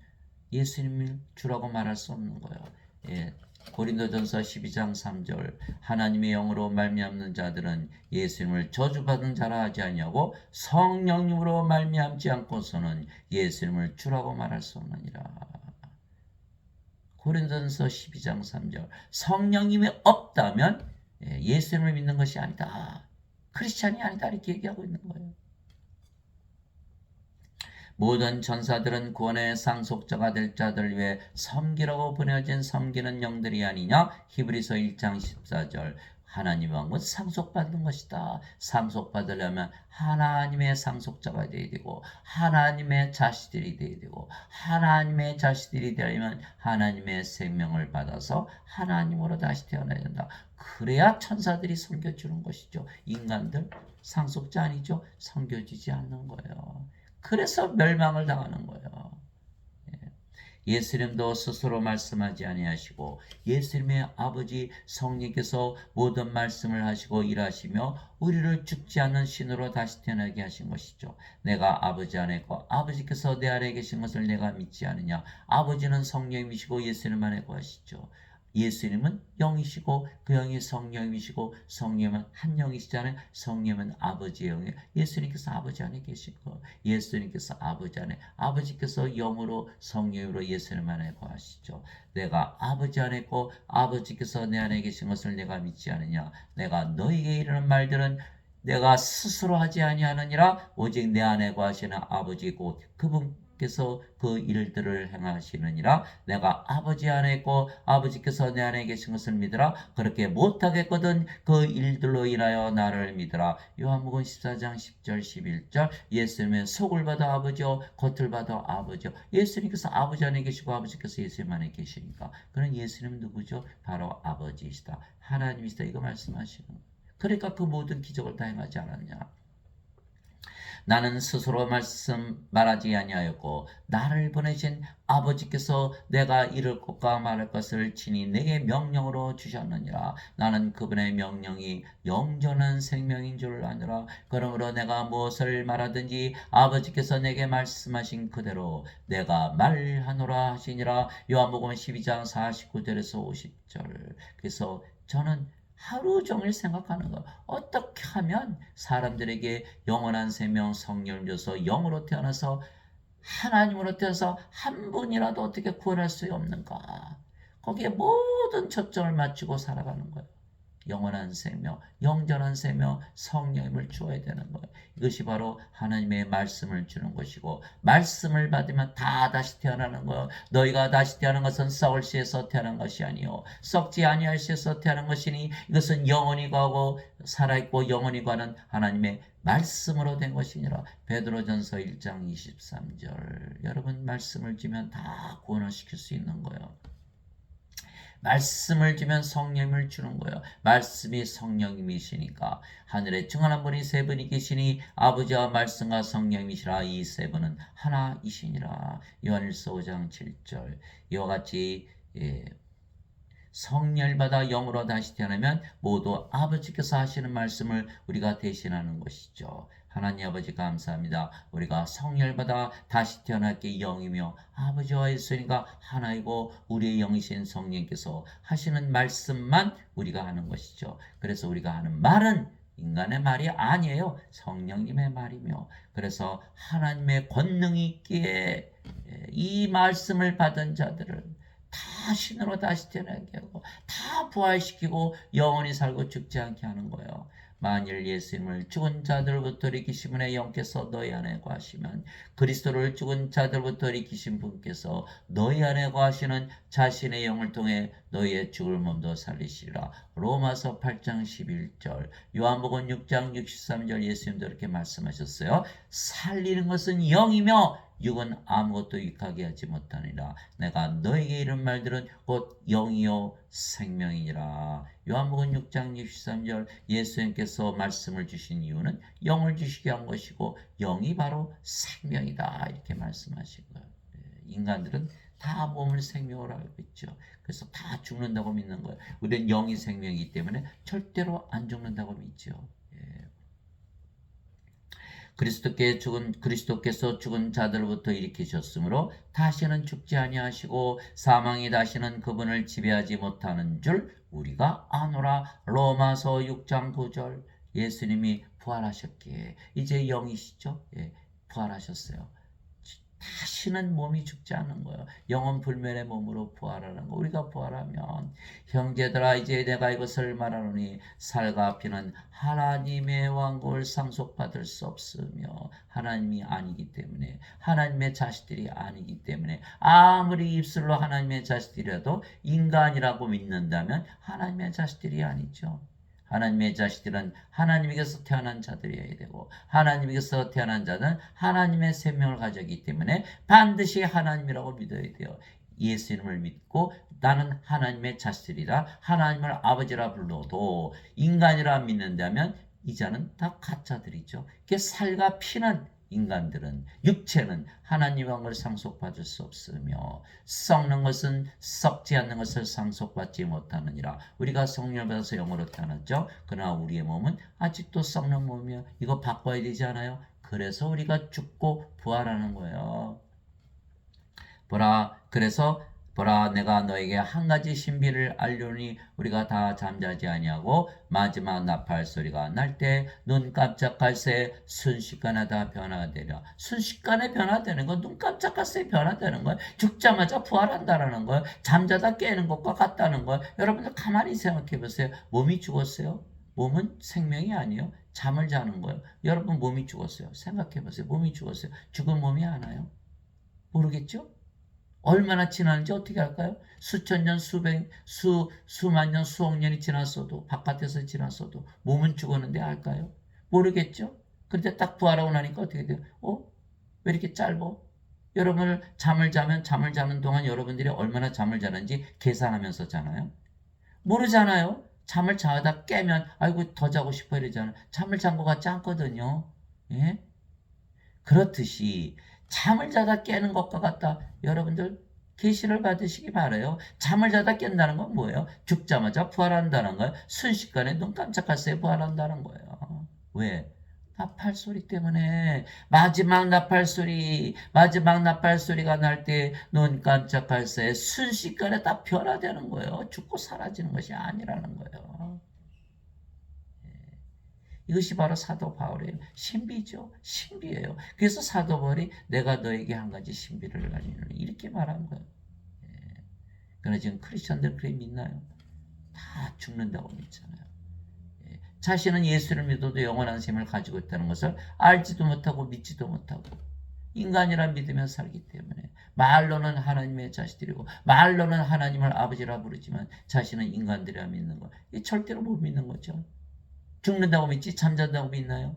예수님을 주라고 말할 수 없는 거예요. 고린도전서 12장 3절. 하나님의 영으로 말미암는 자들은 예수님을 저주받은 자라 하지 아니하고 성령님으로 말미암지 않고서는 예수님을 주라고 말할 수 없느니라. 고린도전서 12장 3절. 성령님이 없다면 예수님을 믿는 것이 아니다. 크리스찬이 아니다. 이렇게 얘기하고 있는 거예요. 모든 전사들은 구원의 상속자가 될 자들 위해 섬기라고 보내진 섬기는 영들이 아니냐? 히브리서 1장 14절. 하나님의 왕은 상속받는 것이다. 상속받으려면 하나님의 상속자가 되어야 되고 하나님의 자식들이 되어야 되고 하나님의 자식들이 되려면 하나님의 생명을 받아서 하나님으로 다시 태어나야 된다. 그래야 천사들이 섬겨주는 것이죠. 인간들 상속자 아니죠. 섬겨주지 않는 거예요. 그래서 멸망을 당하는 거예요. 예수님도 스스로 말씀하지 아니하시고 예수님의 아버지 성령께서 모든 말씀을 하시고 일하시며 우리를 죽지 않는 신으로 다시 태어나게 하신 것이죠. 내가 아버지 안에 있고 아버지께서 내 안에 계신 것을 내가 믿지 않느냐. 아버지는 성령이시고 예수님 안에 거하시죠. 예수님은 영이시고 그 영이 성령이시고 성령은 한 영이시잖아요. 성령은 아버지의 영이에요. 예수님께서 아버지 안에 계신 거. 예수님께서 아버지 안에, 아버지께서 영으로 성령으로 예수님 안에 거하시죠. 내가 아버지 안에 있고 아버지께서 내 안에 계신 것을 내가 믿지 않느냐. 내가 너희에게 이르는 말들은 내가 스스로 하지 아니하느니라. 오직 내 안에 거하시는 아버지 곧 그분께서 그 일들을 행하시느니라. 내가 아버지 안에 있고 아버지께서 내 안에 계신 것을 믿으라. 그렇게 못하겠거든 그 일들로 인하여 나를 믿으라. 요한복음 14장 10절 11절. 예수님의 속을 받아 아버지요 겉을 받아 아버지요. 예수님께서 아버지 안에 계시고 아버지께서 예수님 안에 계시니까 그는 예수님은 누구죠? 바로 아버지이시다. 하나님이시다. 이거 말씀하시는 거예요. 그러니까 그 모든 기적을 다 행하지 않았냐. 나는 스스로 말하지 아니하였고 나를 보내신 아버지께서 내가 이를 것과 말할 것을 친히 내게 명령으로 주셨느니라. 나는 그분의 명령이 영전한 생명인 줄 아느라. 그러므로 내가 무엇을 말하든지 아버지께서 내게 말씀하신 그대로 내가 말하노라 하시니라. 요한복음 12장 49절에서 50절. 그래서 저는 하루 종일 생각하는 거. 어떻게 하면 사람들에게 영원한 생명 성령을 줘서 영으로 태어나서 하나님으로 태어나서 한 분이라도 어떻게 구원할 수 없는가. 거기에 모든 초점을 맞추고 살아가는 거예요. 영원한 생명, 영전한 생명, 성령님을 주어야 되는 거예요. 이것이 바로 하나님의 말씀을 주는 것이고, 말씀을 받으면 다 다시 태어나는 거예요. 너희가 다시 태어난 것은 썩을 씨에서 태어난 것이 아니요 썩지 아니할 씨에서 태어난 것이니 이것은 영원히 가고 살아있고 영원히 가는 하나님의 말씀으로 된 것이니라. 베드로전서 1장 23절. 여러분 말씀을 주면 다 구원을 시킬 수 있는 거예요. 말씀을 주면 성령을 주는 거예요. 말씀이 성령님이시니까. 하늘에 증언한 분이 세 분이 계시니 아버지와 말씀과 성령님이시라. 이 세 분은 하나이시니라. 요한일서 5장 7절. 이와 같이 성령을 받아 영으로 다시 태어나면 모두 아버지께서 하시는 말씀을 우리가 대신하는 것이죠. 하나님 아버지 감사합니다. 우리가 성령을 받아 다시 태어났기에 영이며 아버지와 예수님과 하나이고 우리의 영이신 성령께서 하시는 말씀만 우리가 하는 것이죠. 그래서 우리가 하는 말은 인간의 말이 아니에요. 성령님의 말이며, 그래서 하나님의 권능이 있기에 이 말씀을 받은 자들은 다 신으로 다시 태어나게 하고 다 부활시키고 영원히 살고 죽지 않게 하는 거예요. 만일 예수님을 죽은 자들부터 일으키신 분의 영께서 너희 안에 거하시면 그리스도를 죽은 자들부터 일으키신 분께서 너희 안에 거하시는 자신의 영을 통해 너희의 죽을 몸도 살리시리라. 로마서 8장 11절. 요한복음 6장 63절. 예수님도 이렇게 말씀하셨어요. 살리는 것은 영이며 육은 아무것도 유익하게 하지 못하니라. 내가 너에게 이런 말들은 곧 영이요 생명이니라. 요한복음 6장 63절. 예수님께서 말씀을 주신 이유는 영을 주시게 한 것이고 영이 바로 생명이다 이렇게 말씀하신 거예요. 인간들은 다 몸을 생명으로 알고 있죠. 그래서 다 죽는다고 믿는 거예요. 우리는 영이 생명이기 때문에 절대로 안 죽는다고 믿죠. 그리스도께서 죽은 자들부터 일으키셨으므로 다시는 죽지 아니하시고 사망이 다시는 그분을 지배하지 못하는 줄 우리가 아노라. 로마서 6장 9절. 예수님이 부활하셨기에 이제 영이시죠. 부활하셨어요. 다시는 몸이 죽지 않는 거예요. 영원 불멸의 몸으로 부활하는 거. 우리가 부활하면 형제들아 이제 내가 이것을 말하노니 살과 피는 하나님의 왕국을 상속받을 수 없으며 하나님이 아니기 때문에 하나님의 자식들이 아니기 때문에 아무리 입술로 하나님의 자식들이라도 인간이라고 믿는다면 하나님의 자식들이 아니죠. 하나님의 자식들은 하나님에게서 태어난 자들이어야 되고 하나님에게서 태어난 자는 하나님의 생명을 가졌기 때문에 반드시 하나님이라고 믿어야 돼요. 예수님을 믿고 나는 하나님의 자식이라 하나님을 아버지라 불러도 인간이라 믿는다면 이 자는 다 가짜들이죠. 살과 피는 인간들은 육체는 하나님의 왕을 상속받을 수 없으며 썩는 것은 썩지 않는 것을 상속받지 못하느니라. 우리가 성령을 받아서 영으로 태어났죠. 그러나 우리의 몸은 아직도 썩는 몸이요. 이거 바꿔야 되지 않아요? 그래서 우리가 죽고 부활하는 거예요. 보라 내가 너에게 한 가지 신비를 알려니 우리가 다 잠자지 아니하고 마지막 나팔 소리가 날 때 눈 깜짝할 새 순식간에 다 변화되려. 순식간에 변화되는 건 눈 깜짝할 새 변화되는 거예요. 죽자마자 부활한다라는 거예요. 잠자다 깨는 것과 같다는 거예요. 여러분들 가만히 생각해 보세요. 몸이 죽었어요. 몸은 생명이 아니에요. 잠을 자는 거예요. 여러분 몸이 죽었어요. 생각해 보세요. 몸이 죽었어요. 죽은 몸이 아나요? 모르겠죠? 얼마나 지났는지 어떻게 할까요? 수천 년, 수만 년, 수억 년이 지났어도, 바깥에서 지났어도, 몸은 죽었는데 알까요? 모르겠죠? 그런데 딱 부활하고 나니까 어떻게 돼요? 왜 이렇게 짧어? 여러분을 잠을 자는 동안 여러분들이 얼마나 잠을 자는지 계산하면서 자나요? 모르잖아요? 잠을 자다 깨면, 아이고, 더 자고 싶어 이러잖아요. 잠을 잔 것 같지 않거든요. 예? 그렇듯이 잠을 자다 깨는 것과 같다. 여러분들 계시를 받으시기 바라요. 잠을 자다 깬다는 건 뭐예요? 죽자마자 부활한다는 거예요. 순식간에 눈 깜짝할 새에 부활한다는 거예요. 왜? 나팔 소리 때문에 마지막 나팔 소리가 날 때 눈 깜짝할 새에 순식간에 다 변화되는 거예요. 죽고 사라지는 것이 아니라는 거예요. 이것이 바로 사도 바울의 신비죠. 신비예요. 그래서 사도 바울이 내가 너에게 한 가지 신비를 알리노니 이렇게 말한 거예요. 그러나 지금 크리스천들 그래 믿나요? 다 죽는다고 믿잖아요. 자신은 예수를 믿어도 영원한 생명을 가지고 있다는 것을 알지도 못하고 믿지도 못하고 인간이라 믿으며 살기 때문에 말로는 하나님의 자식들이고 말로는 하나님을 아버지라 부르지만 자신은 인간들이라 믿는 거. 이 절대로 못 믿는 거죠. 죽는다고 믿지 잠잔다고 믿나요?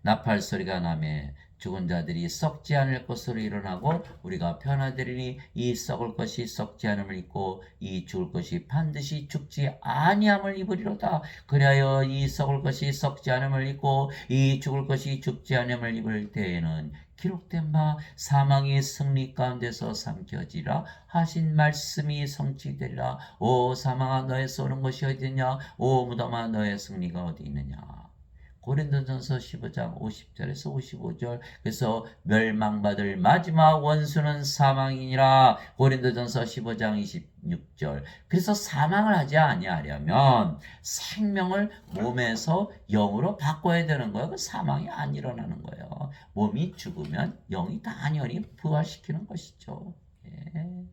나팔 소리가 나매 죽은 자들이 썩지 않을 것으로 일어나고 우리가 변화되리니 이 썩을 것이 썩지 않음을 입고 이 죽을 것이 반드시 죽지 아니함을 입으리로다. 그리하여 이 썩을 것이 썩지 않음을 입고 이 죽을 것이 죽지 않음을 입을 때에는 기록된 바 사망의 승리 가운데서 삼켜지라 하신 말씀이 성취되리라. 오 사망아 너의 쏘는 것이 어디냐? 오 무덤아 너의 승리가 어디 있느냐? 고린도전서 15장 50절에서 55절. 그래서 멸망받을 마지막 원수는 사망이니라. 고린도전서 15장 26절. 그래서 사망을 하지 아니하려면 생명을 몸에서 영으로 바꿔야 되는 거예요. 그 사망이 안 일어나는 거예요. 몸이 죽으면 영이 당연히 부활시키는 것이죠. 예.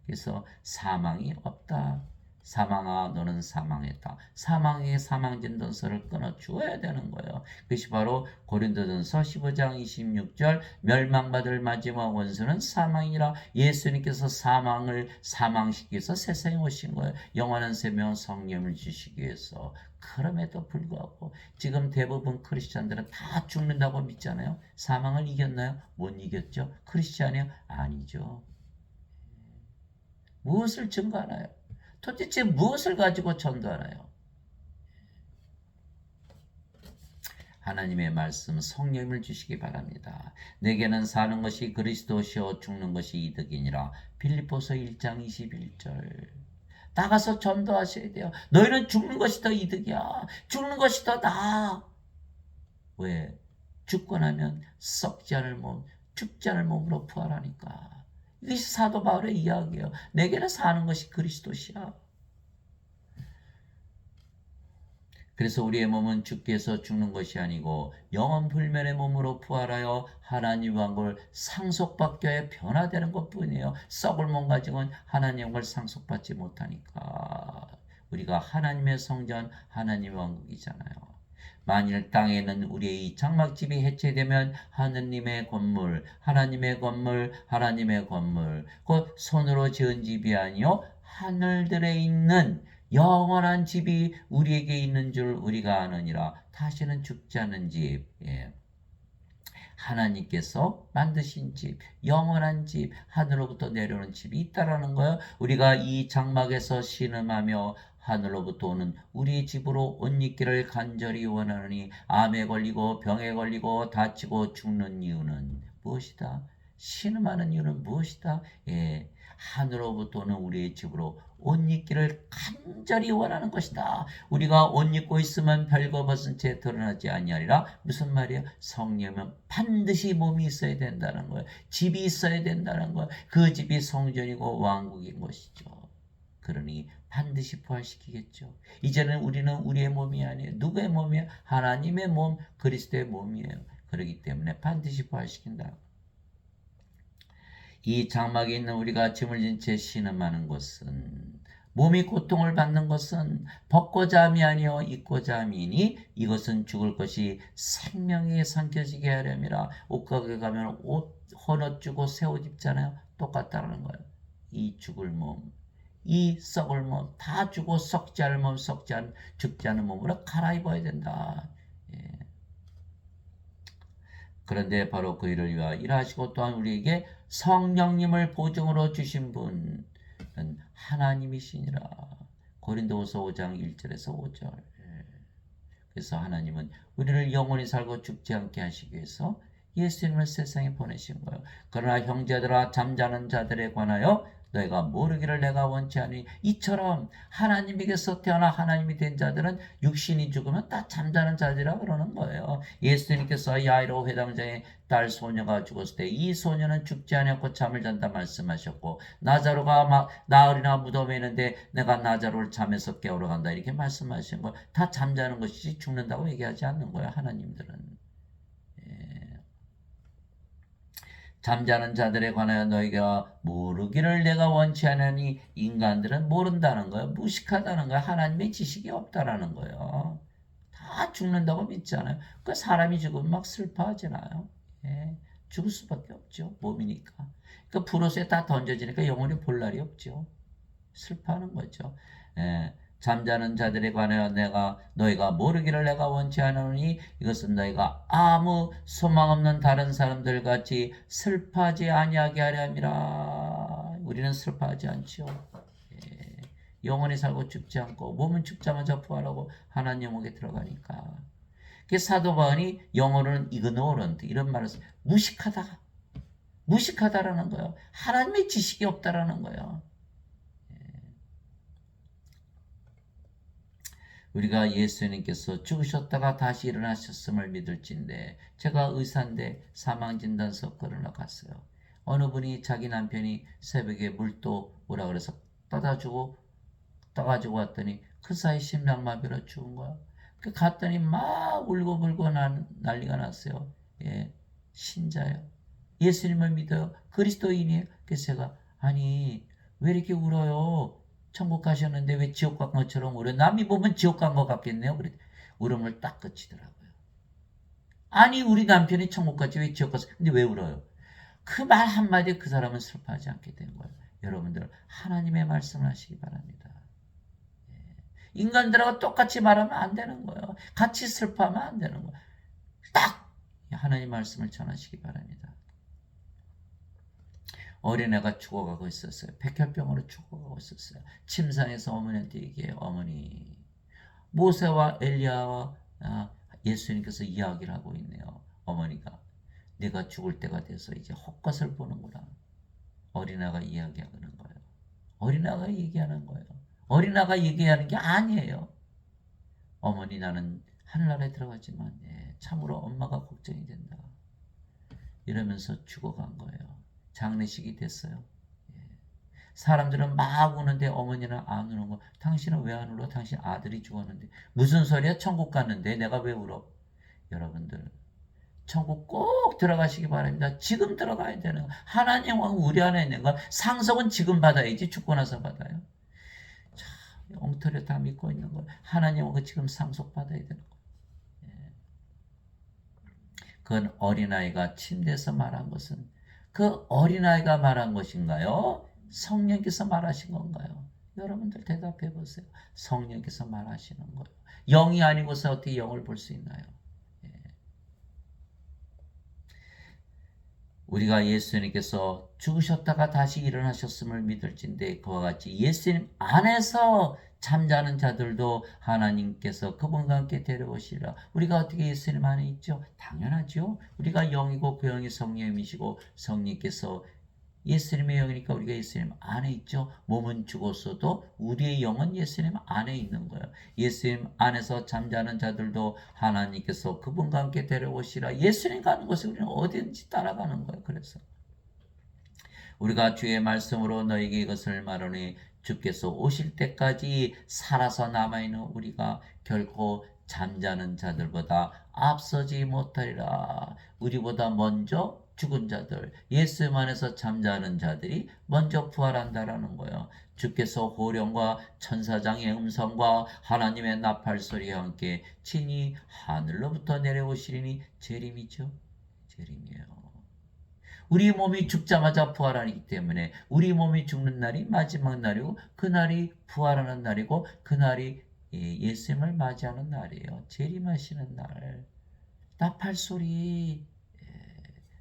그래서 사망이 없다. 사망아 너는 사망했다. 사망의 사망진단서를 끊어 주어야 되는 거예요. 그것이 바로 고린도전서 15장 26절 멸망받을 마지막 원수는 사망이라. 예수님께서 사망을 사망시켜서 세상에 오신 거예요. 영원한 생명 성령을 주시기 위해서. 그럼에도 불구하고 지금 대부분 크리스찬들은 다 죽는다고 믿잖아요. 사망을 이겼나요? 못 이겼죠. 크리스찬이요? 아니죠. 무엇을 증거하나요? 도대체 무엇을 가지고 전도하나요? 하나님의 말씀 성령을 주시기 바랍니다. 내게는 사는 것이 그리스도시요 죽는 것이 이득이니라. 빌립보서 1장 21절. 나가서 전도하셔야 돼요. 너희는 죽는 것이 더 이득이야. 죽는 것이 더 나아. 왜? 죽고 나면 썩지 않을 몸, 죽지 않을 몸으로 부활하니까. 이것이 사도 바울의 이야기예요. 내게는 사는 것이 그리스도시야. 그래서 우리의 몸은 죽게서 죽는 것이 아니고 영원 불멸의 몸으로 부활하여 하나님 왕국을 상속받게 하여 변화되는 것뿐이에요. 썩을 몸 가지고는 하나님 왕국을 상속받지 못하니까. 우리가 하나님의 성전, 하나님 왕국이잖아요. 만일 땅에 있는 우리의 이 장막집이 해체되면 하느님의 건물, 하나님의 건물, 하나님의 건물, 곧 손으로 지은 집이 아니요 하늘들에 있는 영원한 집이 우리에게 있는 줄 우리가 아느니라. 다시는 죽지 않는 집. 예. 하나님께서 만드신 집, 영원한 집, 하늘로부터 내려오는 집이 있다라는 거예요. 우리가 이 장막에서 신음하며 하늘로부터 오는 우리 집으로 옷 입기를 간절히 원하느니 암에 걸리고 병에 걸리고 다치고 죽는 이유는 무엇이다? 신음하는 이유는 무엇이다? 예, 하늘로부터 오는 우리의 집으로 옷 입기를 간절히 원하는 것이다. 우리가 옷 입고 있으면 별거벗은 채 드러나지 아니하리라. 무슨 말이에요? 성령은 반드시 몸이 있어야 된다는 거예요. 집이 있어야 된다는 거예요. 그 집이 성전이고 왕국인 것이죠. 그러니 반드시 부활시키겠죠. 이제는 우리는 우리의 몸이 아니에요. 누구의 몸이에요? 하나님의 몸, 그리스도의 몸이에요. 그렇기 때문에 반드시 부활시킨다. 이 장막에 있는 우리가 짐을 진 채 신음하는 것은 몸이 고통을 받는 것은 벗고자 함이 아니요 입고자 함이니 이것은 죽을 것이 생명에 삼켜지게 하려니라. 옷가게 가면 옷 헌옷 주고 새 옷 입잖아요. 똑같다는 거예요. 이 죽을 몸, 이 썩을 몸 다 주고 썩지 않을 몸, 죽지 않은 몸으로 갈아입어야 된다. 예. 그런데 바로 그 일을 위하여 일하시고 또한 우리에게 성령님을 보증으로 주신 분은 하나님이시니라. 고린도후서 5장 1절에서 5절. 그래서 하나님은 우리를 영원히 살고 죽지 않게 하시기 위해서 예수님을 세상에 보내신 거예요. 그러나 형제들아 잠자는 자들에 관하여 너희가 모르기를 내가 원치 아니. 이처럼 하나님에게서 태어나 하나님이 된 자들은 육신이 죽으면 다 잠자는 자들이라 그러는 거예요. 예수님께서 야이로 회당장의 딸 소녀가 죽었을 때 이 소녀는 죽지 않았고 잠을 잔다 말씀하셨고, 나자로가 막 나흘이나 무덤에 있는데 내가 나자로를 잠에서 깨우러 간다 이렇게 말씀하신 거, 다 잠자는 것이지 죽는다고 얘기하지 않는 거예요. 하나님들은. 잠자는 자들에 관하여 너희가 모르기를 내가 원치 않으니. 인간들은 모른다는 거예요. 무식하다는 거예요. 하나님의 지식이 없다라는 거예요. 다 죽는다고 믿잖아요. 그 사람이 죽으면 막 슬퍼하잖아요. 예, 죽을 수밖에 없죠. 몸이니까. 그 불옷에 다 던져지니까 영원히 볼 날이 없죠. 슬퍼하는 거죠. 예, 잠자는 자들에 관하여 너희가 모르기를 내가 원치 않으니 이것은 너희가 아무 소망 없는 다른 사람들 같이 슬퍼하지 아니하게 하려 함이라. 우리는 슬퍼하지 않죠. 예, 영원히 살고 죽지 않고 몸은 죽자마자 부활하고 하나님 목에 들어가니까. 그 사도 바울이 영어로는 ignorant 이런 말을 써요. 무식하다라는 거예요. 하나님의 지식이 없다라는 거예요. 우리가 예수님께서 죽으셨다가 다시 일어나셨음을 믿을진데, 제가 의사인데 사망진단서 끌으러 갔어요. 어느 분이 자기 남편이 새벽에 물도 오라 그래서 떠가지고 왔더니 그 사이 심장마비로 죽은 거야. 그 갔더니 막 울고불고 난리가 났어요. 예, 신자요. 예수님을 믿어요. 그리스도인이에요. 그래서 제가 아니 왜 이렇게 울어요? 천국 가셨는데 왜 지옥 간 것처럼 울어요? 남이 보면 지옥 간 것 같겠네요. 그래 울음을 딱 그치더라고요. 아니 우리 남편이 천국 갔지 왜 지옥 갔어? 근데 왜 울어요? 그 말 한마디에 그 사람은 슬퍼하지 않게 된 거예요. 여러분들 하나님의 말씀을 하시기 바랍니다. 인간들하고 똑같이 말하면 안 되는 거예요. 같이 슬퍼하면 안 되는 거예요. 딱 하나님 말씀을 전하시기 바랍니다. 어린애가 죽어가고 있었어요. 백혈병으로 죽어가고 있었어요. 침상에서 어머니한테 얘기해요. 어머니, 모세와 엘리야와 예수님께서 이야기를 하고 있네요. 어머니가 내가 죽을 때가 돼서 이제 헛것을 보는구나. 어린아가 이야기하는 거예요. 어린아가 얘기하는 거예요. 어린아가 얘기하는 게 아니에요. 어머니 나는 하늘나라에 들어가지만 참으로 엄마가 걱정이 된다. 이러면서 죽어간 거예요. 장례식이 됐어요. 사람들은 막 우는데 어머니는 안 우는 거. 당신은 왜 안 울어? 당신 아들이 죽었는데. 무슨 소리야? 천국 갔는데 내가 왜 울어? 여러분들 천국 꼭 들어가시기 바랍니다. 지금 들어가야 되는 거. 하나님 왕 우리 안에 있는 거. 상속은 지금 받아야지 죽고 나서 받아요. 자, 엉터리 다 믿고 있는 거. 하나님 왕 지금 상속 받아야 되는 거. 그건 어린아이가 침대에서 말한 것은 그 어린아이가 말한 것인가요? 성령께서 말하신 건가요? 여러분들 대답해 보세요. 성령께서 말하시는 거예요. 영이 아니고서 어떻게 영을 볼 수 있나요? 우리가 예수님께서 죽으셨다가 다시 일어나셨음을 믿을진데 그와 같이 예수님 안에서 잠자는 자들도 하나님께서 그분과 함께 데려오시리라. 우리가 어떻게 예수님 안에 있죠? 당연하죠. 우리가 영이고 그 영이 성령이시고 성령께서 예수님의 영이니까 우리가 예수님 안에 있죠. 몸은 죽었어도 우리의 영은 예수님 안에 있는 거예요. 예수님 안에서 잠자는 자들도 하나님께서 그분과 함께 데려오시라. 예수님 가는 곳에 우리는 어디든지 따라가는 거예요. 그래서 우리가 주의 말씀으로 너에게 이것을 말하니 주께서 오실 때까지 살아서 남아있는 우리가 결코 잠자는 자들보다 앞서지 못하리라. 우리보다 먼저 죽은 자들, 예수님 안에서 잠자는 자들이 먼저 부활한다라는 거예요. 주께서 호령과 천사장의 음성과 하나님의 나팔소리와 함께 친히 하늘로부터 내려오시리니 재림이죠. 재림이에요. 우리 몸이 죽자마자 부활하기 때문에 우리 몸이 죽는 날이 마지막 날이고 그날이 부활하는 날이고 그날이 예수님을 맞이하는 날이에요. 재림하시는 날. 나팔소리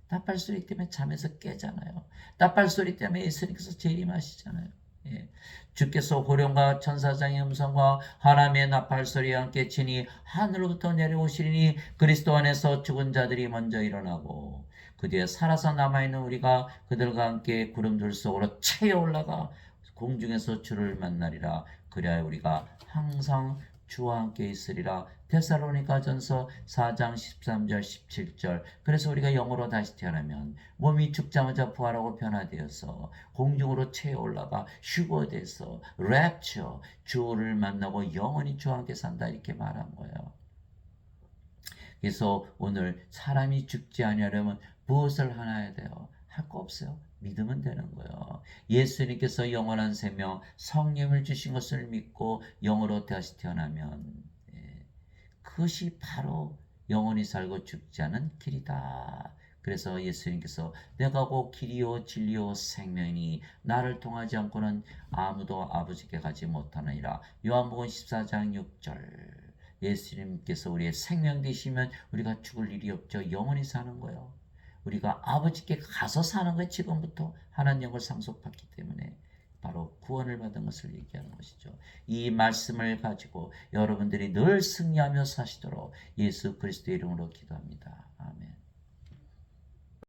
나팔소리 때문에 잠에서 깨잖아요. 나팔소리 때문에 예수님께서 재림하시잖아요. 예. 주께서 호령과 천사장의 음성과 하나님의 나팔 소리와 함께 치니 하늘로부터 내려오시리니 그리스도 안에서 죽은 자들이 먼저 일어나고 그 뒤에 살아서 남아있는 우리가 그들과 함께 구름들 속으로 채어 올라가 공중에서 주를 만나리라. 그리하여 우리가 항상 주와 함께 있으리라. 데살로니가전서 4장 13절 17절. 그래서 우리가 영으로 다시 태어나면 몸이 죽자마자 부활하고 변화되어서 공중으로 채어 올라가 휴거돼서 랩처 주를 만나고 영원히 주와 함께 산다 이렇게 말한 거예요. 그래서 오늘 사람이 죽지 아니하려면 무엇을 하나 해야 돼요? 할 거 없어요. 믿으면 되는 거예요. 예수님께서 영원한 생명 성령을 주신 것을 믿고 영으로 다시 태어나면 그것이 바로 영원히 살고 죽지 않은 길이다. 그래서 예수님께서 내가 곧 길이요 진리요 생명이니 나를 통하지 않고는 아무도 아버지께 가지 못하느니라. 요한복음 14장 6절. 예수님께서 우리의 생명 되시면 우리가 죽을 일이 없죠. 영원히 사는 거예요. 우리가 아버지께 가서 사는 거예요. 지금부터 하나님을 상속받기 때문에 바로 구원을 받은 것을 얘기하는 것이죠. 이 말씀을 가지고 여러분들이 늘 승리하며 사시도록 예수 그리스도의 이름으로 기도합니다.